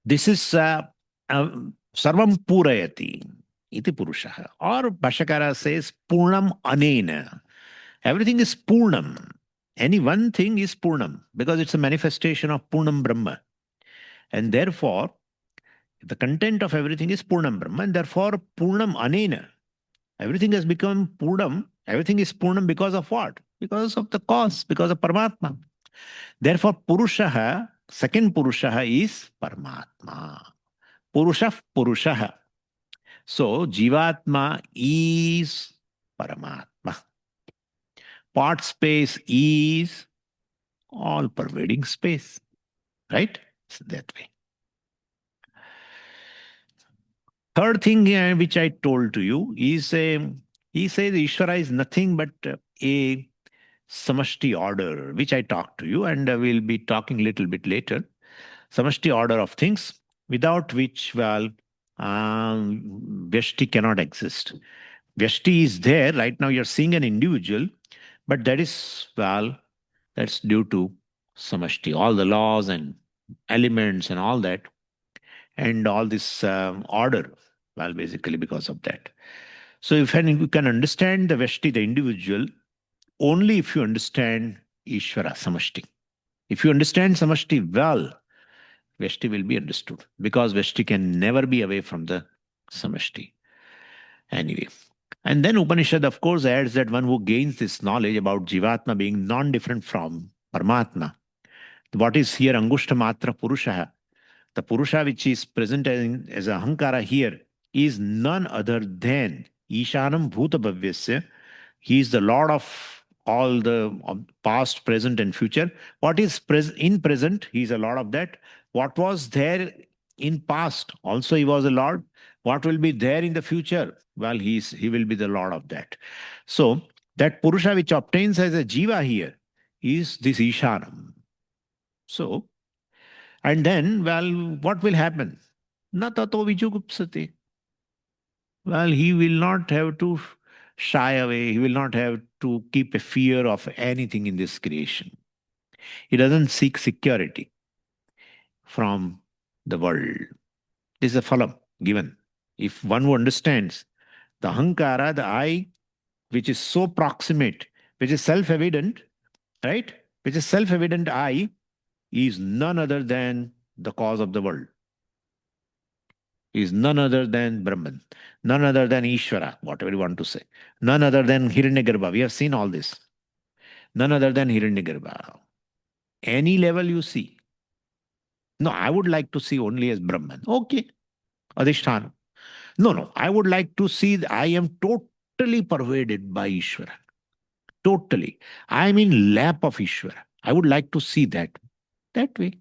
this is sarvam purayati iti purusha. Or Bhashakara says purnam anena. Everything is purnam. Any one thing is purnam because it's a manifestation of purnam brahma. And therefore, the content of everything is purnam brahma. And therefore, purnam anena. Everything has become purnam. Everything is purnam because of what? Because of the cause, because of Paramatma. Therefore, Purushaha, second Purushaha is Paramatma. Purusha Purushaha. So, Jivatma is Paramatma. Part space is all pervading space. Right? So that way. Third thing which I told to you is he says Ishvara is nothing but a samashti order, which I talked to you, and we'll be talking a little bit later. Samashti order of things, without which, well, Vyashti cannot exist. Vyashti is there. Right now, you're seeing an individual, but that is, well, that's due to samashti, all the laws and elements and all that, and all this order, well, basically because of that. So if you can understand the Vyashti, the individual, only if you understand Ishvara, Samashti. If you understand Samashti well, Vyashti will be understood because Vyashti can never be away from the Samashti. Anyway. And then Upanishad, of course, adds that one who gains this knowledge about Jivatma being non-different from Paramatma. What is here Angushta Matra Purusha? The Purusha which is present as Ahankara here is none other than Ishanam Bhuta Bhavyasya. He is the Lord of all the past, present, and future. What is in present, he is a Lord of that. What was there in past, also he was a Lord. What will be there in the future? Well, he will be the Lord of that. So that Purusha which obtains as a Jiva here is this Ishanam. So, and then, well, what will happen? Na tato vijugupsate. Well, he will not have to shy away. He will not have to keep a fear of anything in this creation. He doesn't seek security from the world. This is a phalam given. If one who understands the ahankara, the I, which is so proximate, which is self-evident, right? Which is self-evident I, is none other than the cause of the world. Is none other than Brahman, none other than Ishvara, whatever you want to say, none other than Hiranyagarbha. We have seen all this. None other than Hiranyagarbha. Any level you see. No, I would like to see only as Brahman. Okay. Adhisthana. No, no. I would like to see I am totally pervaded by Ishvara. Totally. I am in lap of Ishvara. I would like to see that. That way.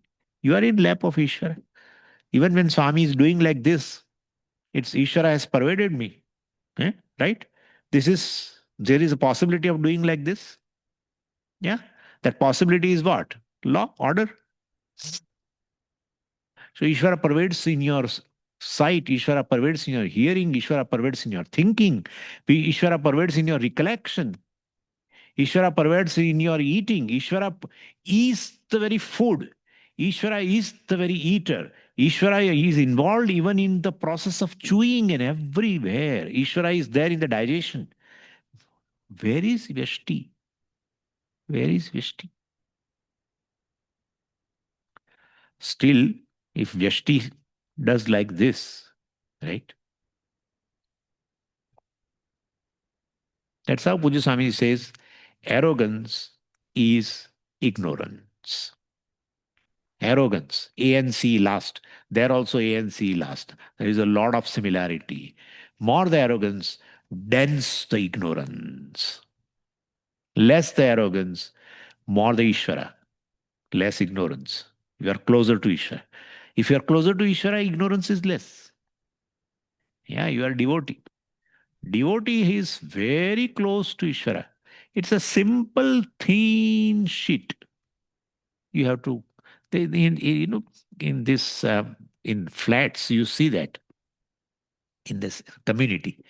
You are in lap of Ishvara. Even when Swami is doing like this, it's Ishvara has pervaded me. Right? There is a possibility of doing like this. Yeah. That possibility is what? Law, order. So Ishvara pervades in your sight, Ishvara pervades in your hearing, Ishvara pervades in your thinking, Ishvara pervades in your recollection, Ishvara pervades in your eating, Ishvara is the very food, Ishvara is the very eater, Ishvara is involved even in the process of chewing and everywhere. Ishvara is there in the digestion. Where is Vyashti? Where is Vyashti? Still, if Vyashti does like this, right? That's how Puja Swami says arrogance is ignorance. Arrogance, ANC last. There also ANC last. There is a lot of similarity. More the arrogance, dense the ignorance. Less the arrogance, more the Ishvara. Less ignorance. You are closer to Ishvara. If you are closer to Ishvara, ignorance is less. Yeah, you are devotee. Devotee is very close to Ishvara. It's a simple, thin sheet. You have to, in this, in flats, you see that in this community,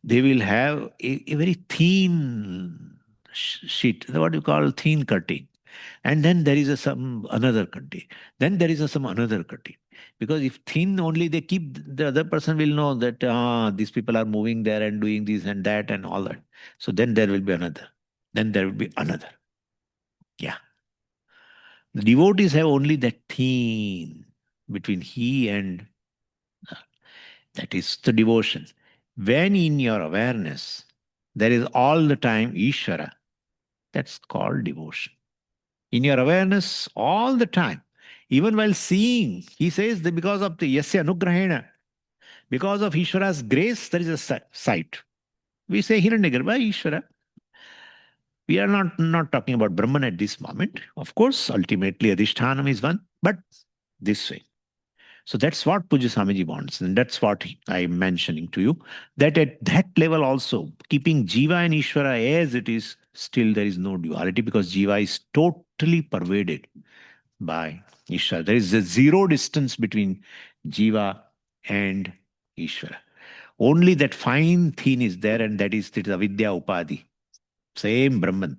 they will have a very thin sheet, what you call thin curtain. And then there is some another curtain. Then there is some another curtain. Because if thin only they keep, the other person will know that these people are moving there and doing this and that and all that. So then there will be another. Then there will be another. Yeah. The devotees have only that thin between he and that is the devotion. When in your awareness, there is all the time Ishvara, that's called devotion. In your awareness, all the time, even while seeing, he says that because of the Yasya Anugrahena, because of Ishvara's grace, there is a sight. We say Hiranyagarbha, Ishvara. We are not talking about Brahman at this moment. Of course, ultimately Adhishthanam is one, but this way. So that's what Puja Swamiji wants. And that's what I'm mentioning to you. That at that level also, keeping Jiva and Ishvara as it is, still there is no duality because Jiva is totally pervaded by Ishvara. There is a zero distance between Jiva and Ishvara. Only that fine thing is there, and that is Avidya Upadhi. Same Brahman.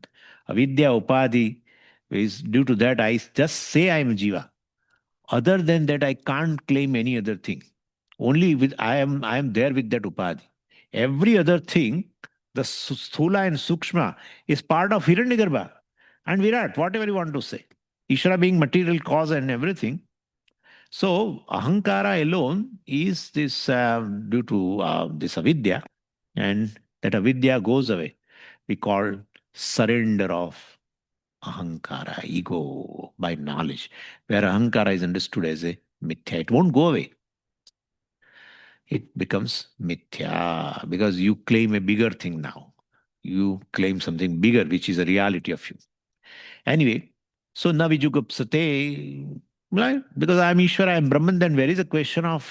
Avidya Upadhi is due to that I just say I am Jiva. Other than that, I can't claim any other thing. Only with I am there with that upadhi. Every other thing, the sthula and sukshma, is part of Hiranyagarbha and Virat, whatever you want to say. Ishvara being material cause and everything. So ahankara alone is this due to this avidya, and that avidya goes away. We call surrender of ahankara, ego, by knowledge, where ahankara is understood as a mithya. It won't go away. It becomes mithya because you claim a bigger thing now. You claim something bigger, which is a reality of you. Anyway, so navijugupsate, right? Because I am Ishvara, I am Brahman, then where is the question of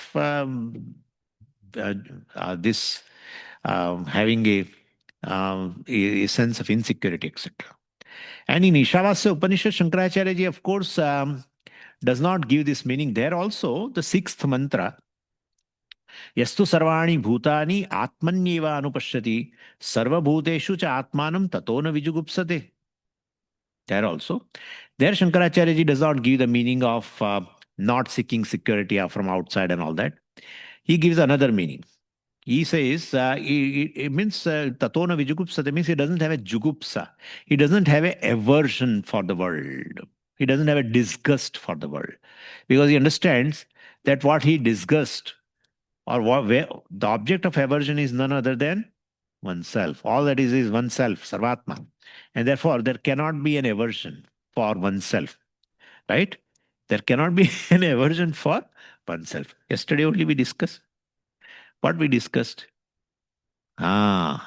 this having a sense of insecurity, etc. And in Ishavasya Upanishad, Shankaracharya ji, of course, does not give this meaning. There also, the sixth mantra, Yastu sarvani bhutani atmanyeva anupashyati sarvabhuteshu cha atmanam tatona vijugupsate. There also. There Shankaracharya ji does not give the meaning of not seeking security from outside and all that. He gives another meaning. He says, it means tatona vijugupsate means he doesn't have a jugupsa. He doesn't have a aversion for the world. He doesn't have a disgust for the world. Because he understands that what he disgust or where, the object of aversion is none other than oneself. All that is oneself, sarvatma. And therefore, there cannot be an aversion for oneself. Right? There cannot be an aversion for oneself. Yesterday only we discussed. What we discussed? Because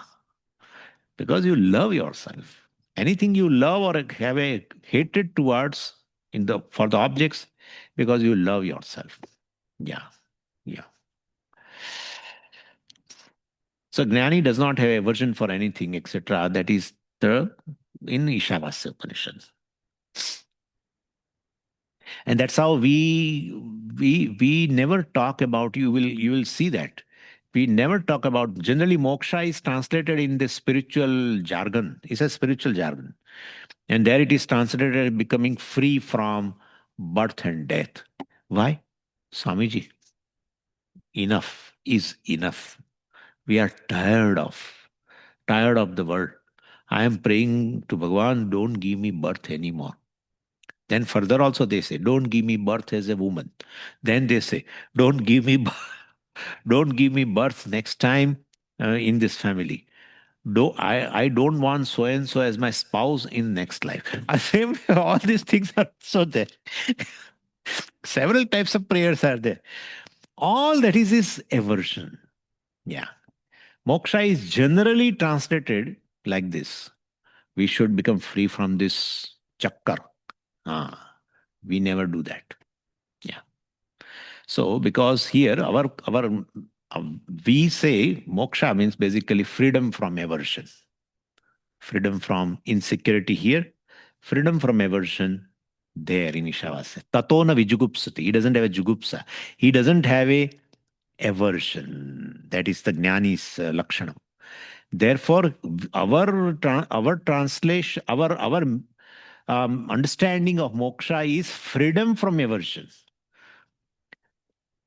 you love yourself. Anything you love or have a hatred towards for the objects, because you love yourself. Yeah, yeah. So Gnani does not have aversion for anything, etc. That is the in Ishavasya Upanishad. And that's how we never talk about, you will see that. We never talk about, generally moksha is translated in the spiritual jargon. It's a spiritual jargon. And there it is translated as becoming free from birth and death. Why? Swamiji, enough is enough. We are tired of the world. I am praying to Bhagavan, don't give me birth anymore. Then further also they say, don't give me birth as a woman. Then they say, don't give me, don't give me birth next time in this family. I don't want so and so as my spouse in next life. I say all these things are so there. Several types of prayers are there. All that is aversion. Yeah. Moksha is generally translated like this. We should become free from this chakkar. We never do that. Yeah. So because here our we say moksha means basically freedom from aversion, freedom from insecurity here, freedom from aversion there in Ishavasya. Tatona vijugupsati. He doesn't have a jugupsa. He doesn't have a aversion. That is the jnani's lakshanam. Therefore, our translation, our understanding of moksha is freedom from aversion.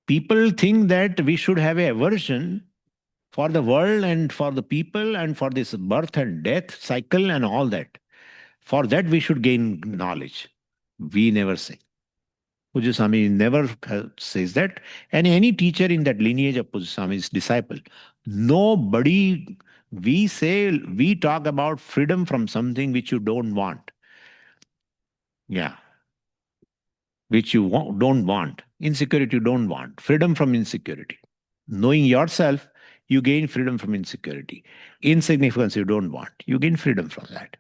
People think that we should have a aversion for the world and for the people and for this birth and death cycle and all that. For that, we should gain knowledge. We never say. Pujaswami never says that. And any teacher in that lineage of Pujaswami's disciple, nobody, we talk about freedom from something which you don't want. Yeah. Which you don't want. Insecurity you don't want. Freedom from insecurity. Knowing yourself, you gain freedom from insecurity. Insignificance you don't want. You gain freedom from that.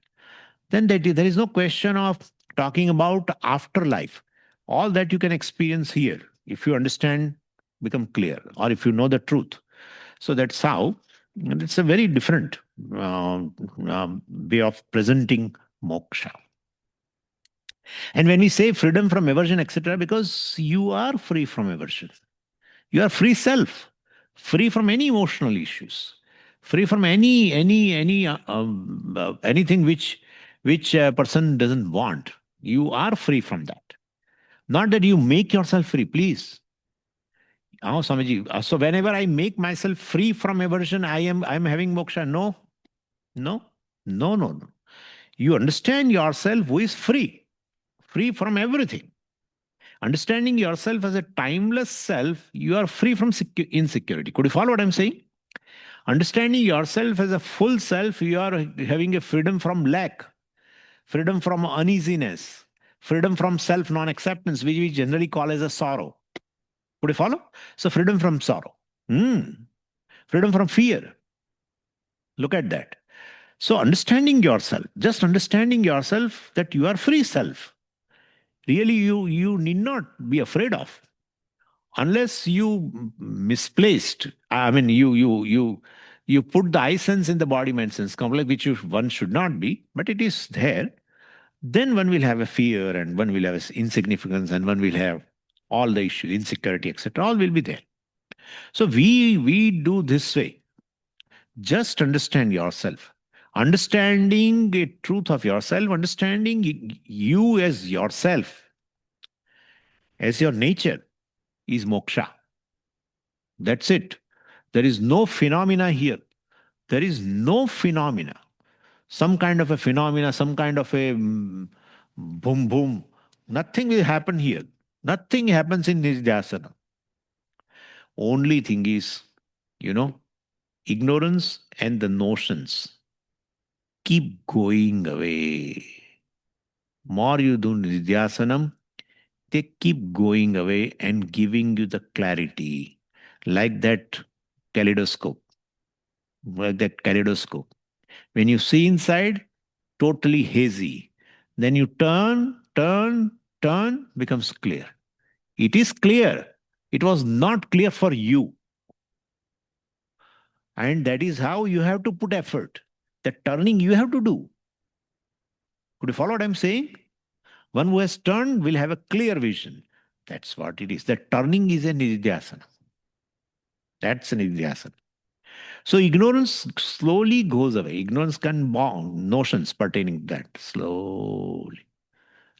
Then there is no question of talking about afterlife. All that you can experience here, if you understand, become clear, or if you know the truth. So that's how, it's a very different way of presenting moksha. And when we say freedom from aversion, etc., because you are free from aversion. You are free self, free from any emotional issues, free from anything which a person doesn't want. You are free from that. Not that you make yourself free, please. Oh, Swamiji. So whenever I make myself free from aversion, I'm having moksha. No, no, no, no, no. You understand yourself who is free from everything. Understanding yourself as a timeless self, you are free from insecurity. Could you follow what I'm saying? Understanding yourself as a full self, you are having a freedom from lack, freedom from uneasiness, freedom from self non acceptance, which we generally call as a sorrow. Could you follow? So, freedom from sorrow, freedom from fear. Look at that. So, understanding yourself, just understanding yourself that you are free self, really you need not be afraid of. Unless you misplaced, I mean, you put the I sense in the body mind sense complex, which one should not be, but it is there. Then one will have a fear, and one will have insignificance, and one will have all the issues, insecurity, etc. All will be there. So we do this way. Just understand yourself. Understanding the truth of yourself, understanding you as yourself, as your nature, is moksha. That's it. There is no phenomena here. There is no phenomena. Some kind of a phenomena, some kind of a boom boom. Nothing will happen here. Nothing happens in Nidhyasana. Only thing is, ignorance and the notions keep going away. More you do Nidhyasanam, they keep going away and giving you the clarity. Like that kaleidoscope. Like that kaleidoscope. When you see inside, totally hazy. Then you turn, becomes clear. It is clear. It was not clear for you. And that is how you have to put effort. The turning you have to do. Could you follow what I'm saying? One who has turned will have a clear vision. That's what it is. The turning is a nidhyasana. That's a nidhyasana. So ignorance slowly goes away. Ignorance can bond notions pertaining to that slowly.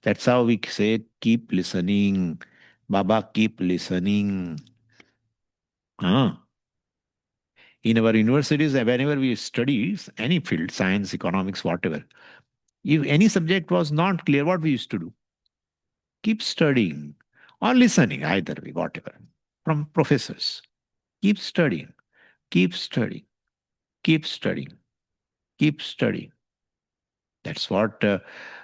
That's how we say, keep listening. Baba, keep listening. In our universities, whenever we study any field, science, economics, whatever, if any subject was not clear, what we used to do? Keep studying or listening, either way, whatever, from professors. Keep studying, keep studying, keep studying, keep studying. That's what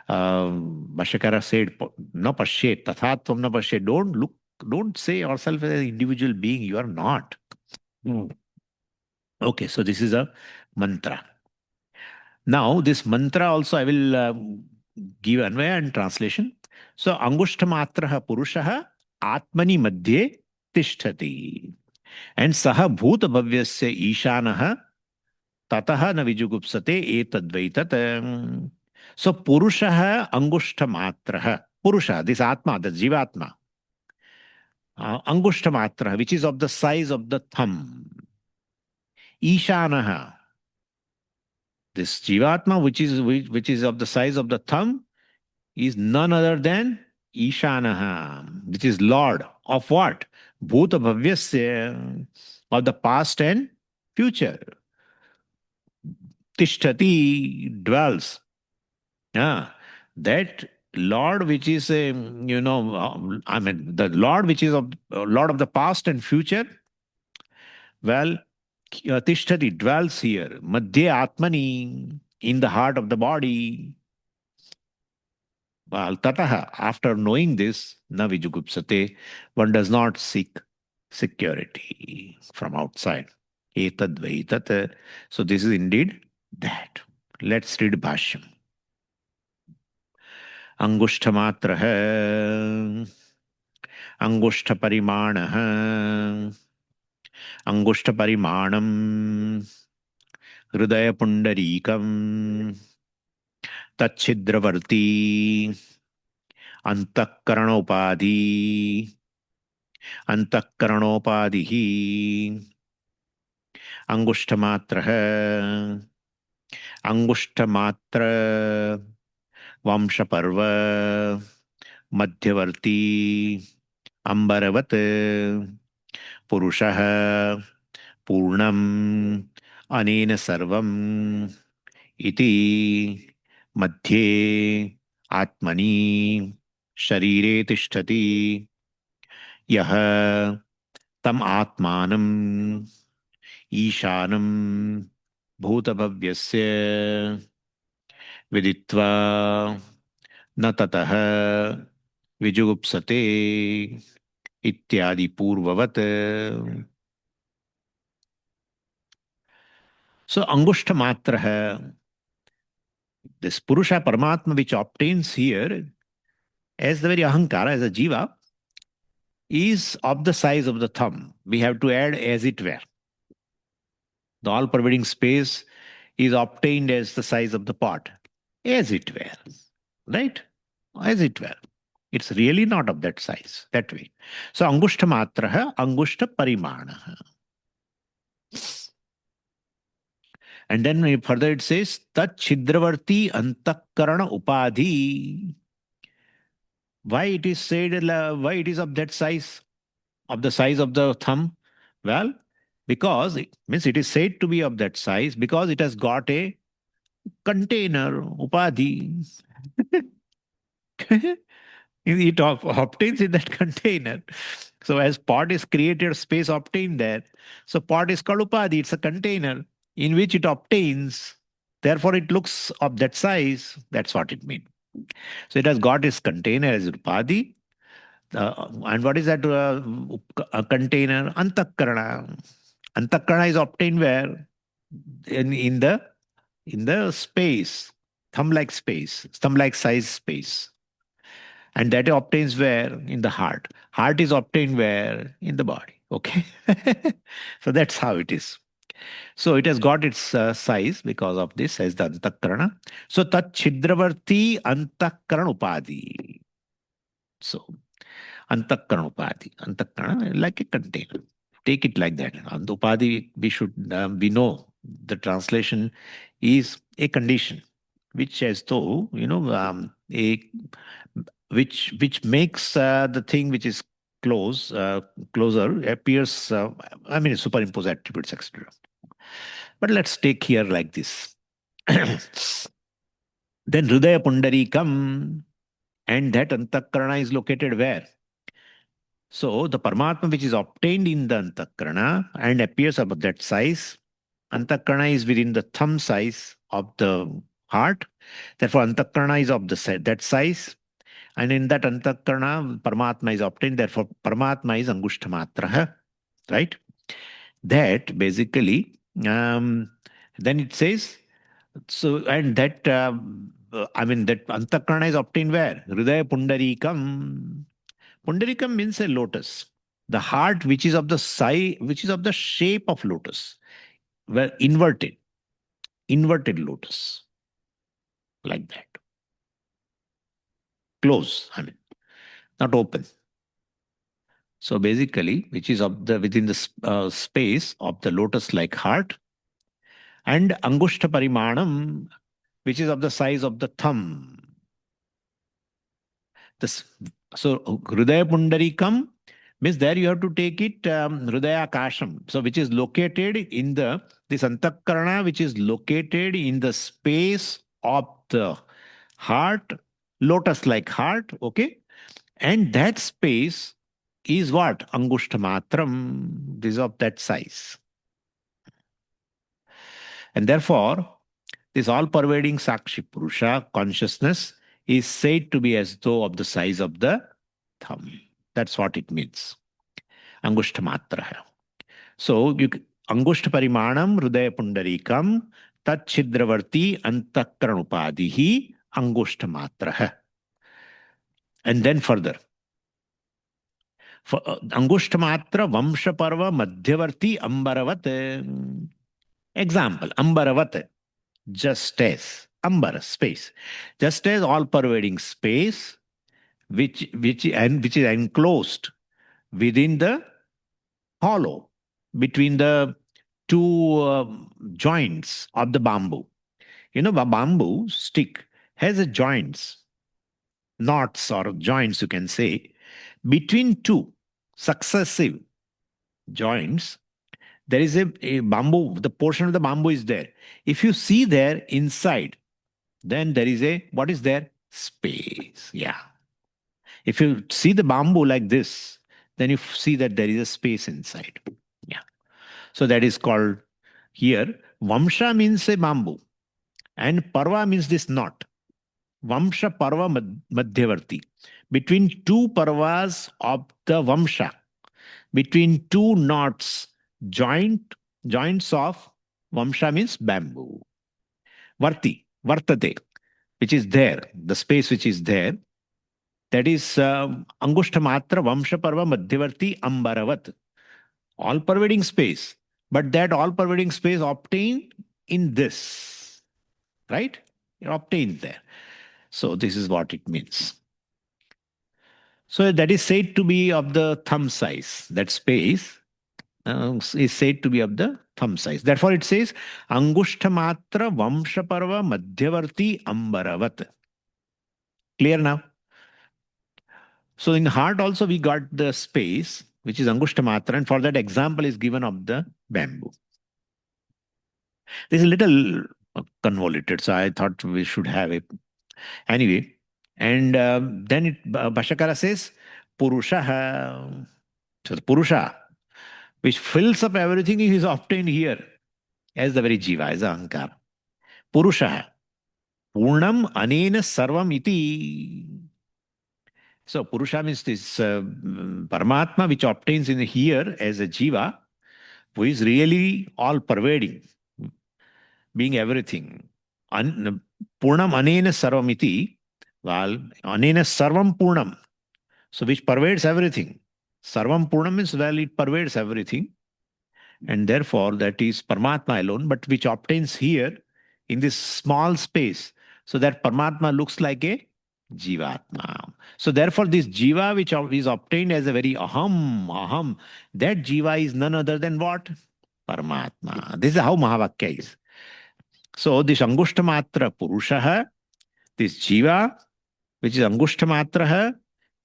Bhashyakara said, na pashet, tathatvam na pashet. Don't look, don't say yourself as an individual being. You are not. Okay, so this is a mantra. Now, this mantra also I will give Anvaya and translation. So, Angushthamatraha Purushaha Atmani Madhye Tishtati. And saha bhuta bhavyasya ishanah tatah na vijugupsate etadvaitat. So purushah angushta matrah. Purusha, this atma, the jivatma. Angushta matrah, which is of the size of the thumb. Ishanah, this jivatma, which is of the size of the thumb, is none other than Ishanaha, which is Lord of what? Bhuta Bhavyasya, of the past and future. Tishtati, dwells. Ah, that Lord which is the Lord which is of Lord of the past and future, well, Tishtati dwells here, Madhya Atmani, in the heart of the body. Well, tataha, after knowing this, na vijugupsate, one does not seek security from outside. Etad vaitat. So this is indeed that. Let's read Bhashyam. Angushthamatrah, Angushthaparimanah, Angushthaparimanam, Hridaya Tachhidravarti, Antakaranopadi, Antakaranopadihi, Angushthamatrah, Angushtamatra, Vamshaparva, Madhyavarti, Ambaravat, Purushah, Purnam, Anena Sarvam, Iti, Madhye, Atmani, Sharire Tishtati, Yah, Tam Atmanam, Ishanam, Bhutabhavyasya, Viditva, न ततः विजुगुप्सते इत्यादि पूर्ववत. So Angushta Matra, this Purusha Paramatma which obtains here as the very Ahankara, as a Jiva, is of the size of the thumb. We have to add as it were. The all pervading space is obtained as the size of the pot, as it were. Right? As it were. It's really not of that size, that way. So Angushta Matraha, Angushta Parimanaha. And then further it says, Tat Chidravarti Antakarana Upadhi. Why it is said, why it is of that size, of the size of the thumb? Well, because it means it is said to be of that size because it has got a container, Upadhi. It obtains in that container. So as pot is created, space obtained there. So pot is called Upadhi. It's a container in which it obtains. Therefore, it looks of that size. That's what it means. So it has got its container as Upadhi. And what is that container? Antakarana. Antakarana is obtained where? In the space, thumb-like size space. And that obtains where? In the heart. Heart is obtained where? In the body. Okay. So that's how it is. So it has got its size because of this as the antakarana. So tat chidravarti antakarana upadi. So antakarana upadi. Antakarana like a container. Take it like that. And upadi, we know the translation is a condition, which as though, which makes the thing which is closer appears, superimpose attributes, etc. But let's take here like this. Then Hridaya Pundarikam, and that Antakarana is located where? So the Paramatma which is obtained in the Antakarana and appears about that size, Antakarana is within the thumb size of the heart. Therefore, Antakarana is of that size. And in that Antakarana, Paramatma is obtained. Therefore, Paramatma is Angushthamatraha. Right? That basically, then it says, so, and that, that Antakarana is obtained where? Hridaya Pundarikam. Pundarikam means a lotus. the heart which is of the size, which is of the shape of lotus, well, inverted lotus, like that. Close, I mean, not open. So basically, which is of the within the space of the lotus-like heart, and angushta parimanam, which is of the size of the thumb. This, so Hridaya Pundarikam means there you have to take it Hridaya Akasham. So which is located in the, this Antakarana, which is located in the space of the heart, lotus-like heart, okay? And that space is what? Angushta Matram. This is of that size. And therefore, this all-pervading Sakshi Purusha consciousness is said to be as though of the size of the thumb. That's what it means. Angushta Matra. So, Angushta Parimanam Hridaya Pundarikam Tat Chidravarti Antakranupadihi Angushta Matra. And then further. Angushta Matra Vamsha Parva Madhyavarti Ambaravat. Example, Ambaravat. Just as Ambara, space, just as all pervading space which is enclosed within the hollow between the two joints of the bamboo. You know, the bamboo stick has a joints, knots or joints, you can say, between two successive joints. There is a bamboo, the portion of the bamboo is there. If you see there inside, then there is a, what is there? Space. Yeah. If you see the bamboo like this, then you see that there is a space inside. Yeah. So that is called here. Vamsha means a bamboo. And Parva means this knot. Vamsha Parva Madhyavarti. Between two Parvas of the Vamsha, between two knots, joints of Vamsha means bamboo. Varti, Vartate, which is there, the space which is there, that is Angushta Matra Vamsha Parva Madhyavarti Ambaravat. All pervading space. But that all pervading space obtained in this. Right? It obtained there. So this is what it means. So that is said to be of the thumb size. That space is said to be of the thumb size. Therefore it says Angushta Matra Vamsha Parva Madhyavarti Ambaravat. Clear now? So in heart also we got the space, which is Angushta Matra, and for that example is given of the bamboo. This is a little convoluted, so I thought we should have it. Anyway, and then Bhashakara says, Purusha. So the Purusha, which fills up everything, is obtained here as the very Jiva, as the Ahankara. Purusha. Purnam Anena Sarvam Iti. So Purusha means this Paramatma which obtains in here as a Jiva, who is really all pervading, being everything. Purnam Anena Sarvamiti, well, Anena Sarvam Purnam. So which pervades everything. Sarvam Purnam means, well, it pervades everything. And therefore that is Paramatma alone, but which obtains here in this small space. So that Paramatma looks like a Jivatma. So therefore this Jiva which is obtained as a very aham, that Jiva is none other than what? Paramatma. This is how Mahavakya is. So this Angushta Matra Purusha, this Jiva, which is Angushta Matra,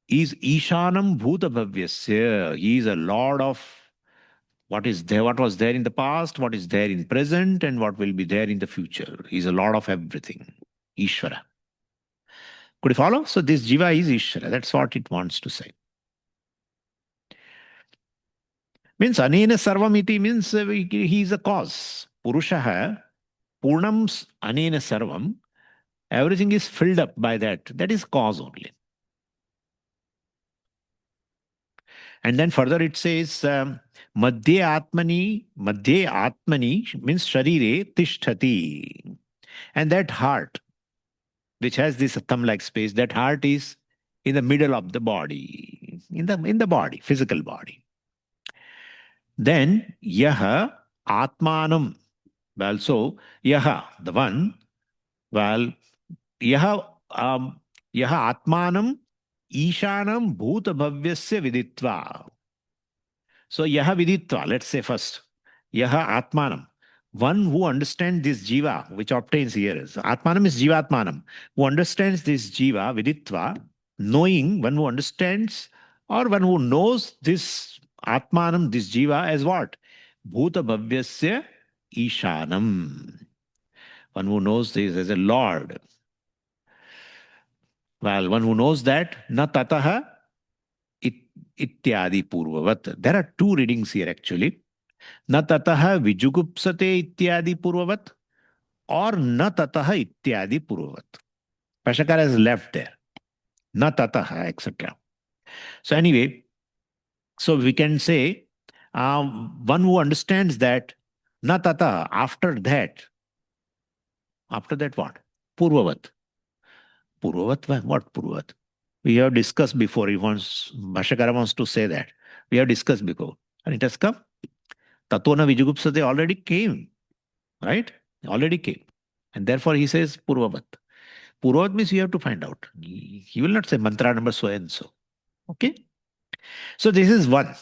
is Ishanam Bhuta Bhavyasya. He is a lord of what is there, what was there in the past, what is there in present, and what will be there in the future. He is a lord of everything. Ishvara. Could you follow? So this Jiva is Ishvara. That's what it wants to say. Means Anena Sarvam iti means he is a cause. Purusha, Purnam's Anena Sarvam, everything is filled up by that. That is cause only. And then further it says, Madhye Atmani means Sharire Tishtati. And that heart, which has this thumb-like space, that heart is in the middle of the body, in the body, physical body. Then yaha atmanam. Well, so yaha, the one. Well, yaha yaha atmanam ishanam bhuta bhavyasya viditva. So yaha viditva, let's say first. Yaha atmanam. One who understands this jiva, which obtains here is atmanam is jiva atmanam. Who understands this jiva viditva, knowing, one who understands or one who knows this atmanam, this jiva as what? Bhuta bhavyasya ishanam. One who knows this as a lord. Well, one who knows that na tataha ityadi purvavat. There are two readings here actually. न ततः विजुगुप्सते इत्यादि पूर्ववत और न ततः इत्यादि पूर्ववत. Pashakara is left there. न ततः, etc. So anyway, so we can say one who understands that न ततः, after that what? Purvavat. Purvavat, what Purvavat? We have discussed before. Bhashakara wants to say that. We have discussed before. And it has come. Tatona Vijugupsate already came. Right? Already came. And therefore he says Purvavat. Purvavat means you have to find out. He will not say mantra number so and so. Okay? So this is one.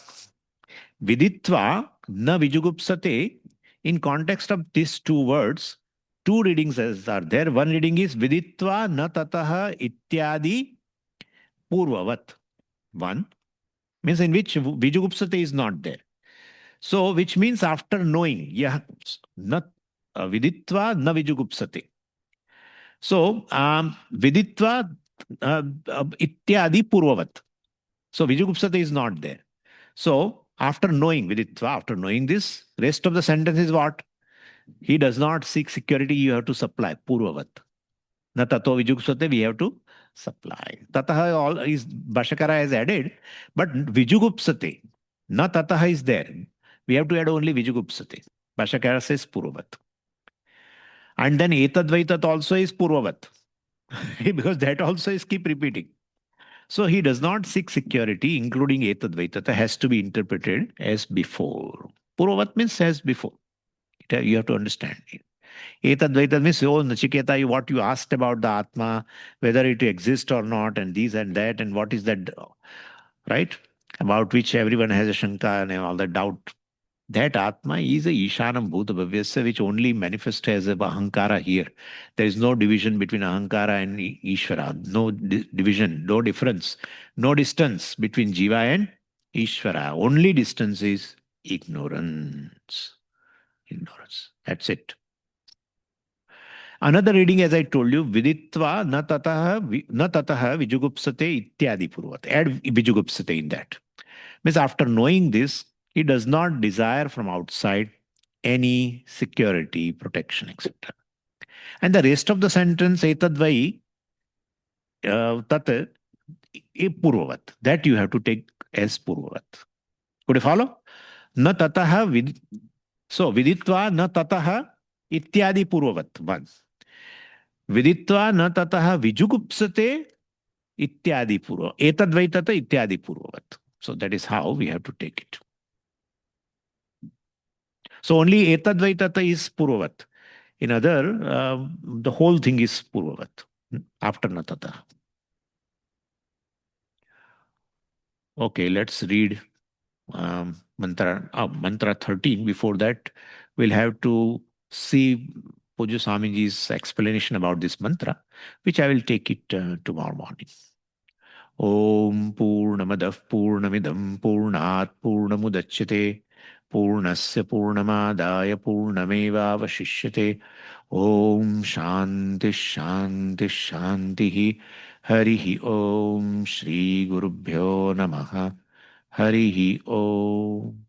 Viditva na vijugupsate. In context of these two words, two readings are there. One reading is Viditva na tataha ityadi purvavat. One means in which vijugupsate is not there. So which means after knowing, yeah, not viditva na vijugupsate. So viditva ityadi purvavat. So vijugupsate is not there. So after knowing viditva, after knowing this, rest of the sentence is what? He does not seek security, you have to supply. Purvavat. Na tato vijugupsate, we have to supply. Tataha all is Bhashakara has added, but vijugupsate. Na tataha is there. We have to add only vijugupsate. Bhashakara says purvavat. And then etadvaitat also is purvavat. Because that also is keep repeating. So he does not seek security, including etadvaitata, has to be interpreted as before. Purvavat means as before. You have to understand. Etadvaitata means, oh, Nachiketa, what you asked about the Atma, whether it exists or not, and these and that, and what is that, right? About which everyone has a Shanka and all the doubt. That Atma is a Ishanam Bhuta Bhavyasya, which only manifests as a Ahankara here. There is no division between Ahankara and Ishvara. No division, no difference, no distance between Jiva and Ishvara. Only distance is ignorance. Ignorance. That's it. Another reading, as I told you, Viditva na tataha vijugupsate ityadi purvat. Add vijugupsate in that. Means after knowing this, he does not desire from outside any security, protection, etc. And the rest of the sentence, etadvai tat purvavat. That you have to take as purvavat. Could you follow? Na tataha so viditva na tataha ityadi purvavat. One. Viditva na tataha vijugupsate ityadi purva. Etadvai tata ityadi purvavat. So that is how we have to take it. So only etadvaitata is purvavat. In other, the whole thing is purvavat after natata. Okay, let's read mantra 13. Before that, we'll have to see Pujya Swamiji's explanation about this mantra, which I will take it tomorrow morning. Om Purnamadah Purnamidam Purnat Purnamudachyate Purnasya Purnamadaya Purnamevavashishyate. Om Shanti Shanti Shanti. Harihi Om Shri Gurubhyo Namaha. Harihi Om.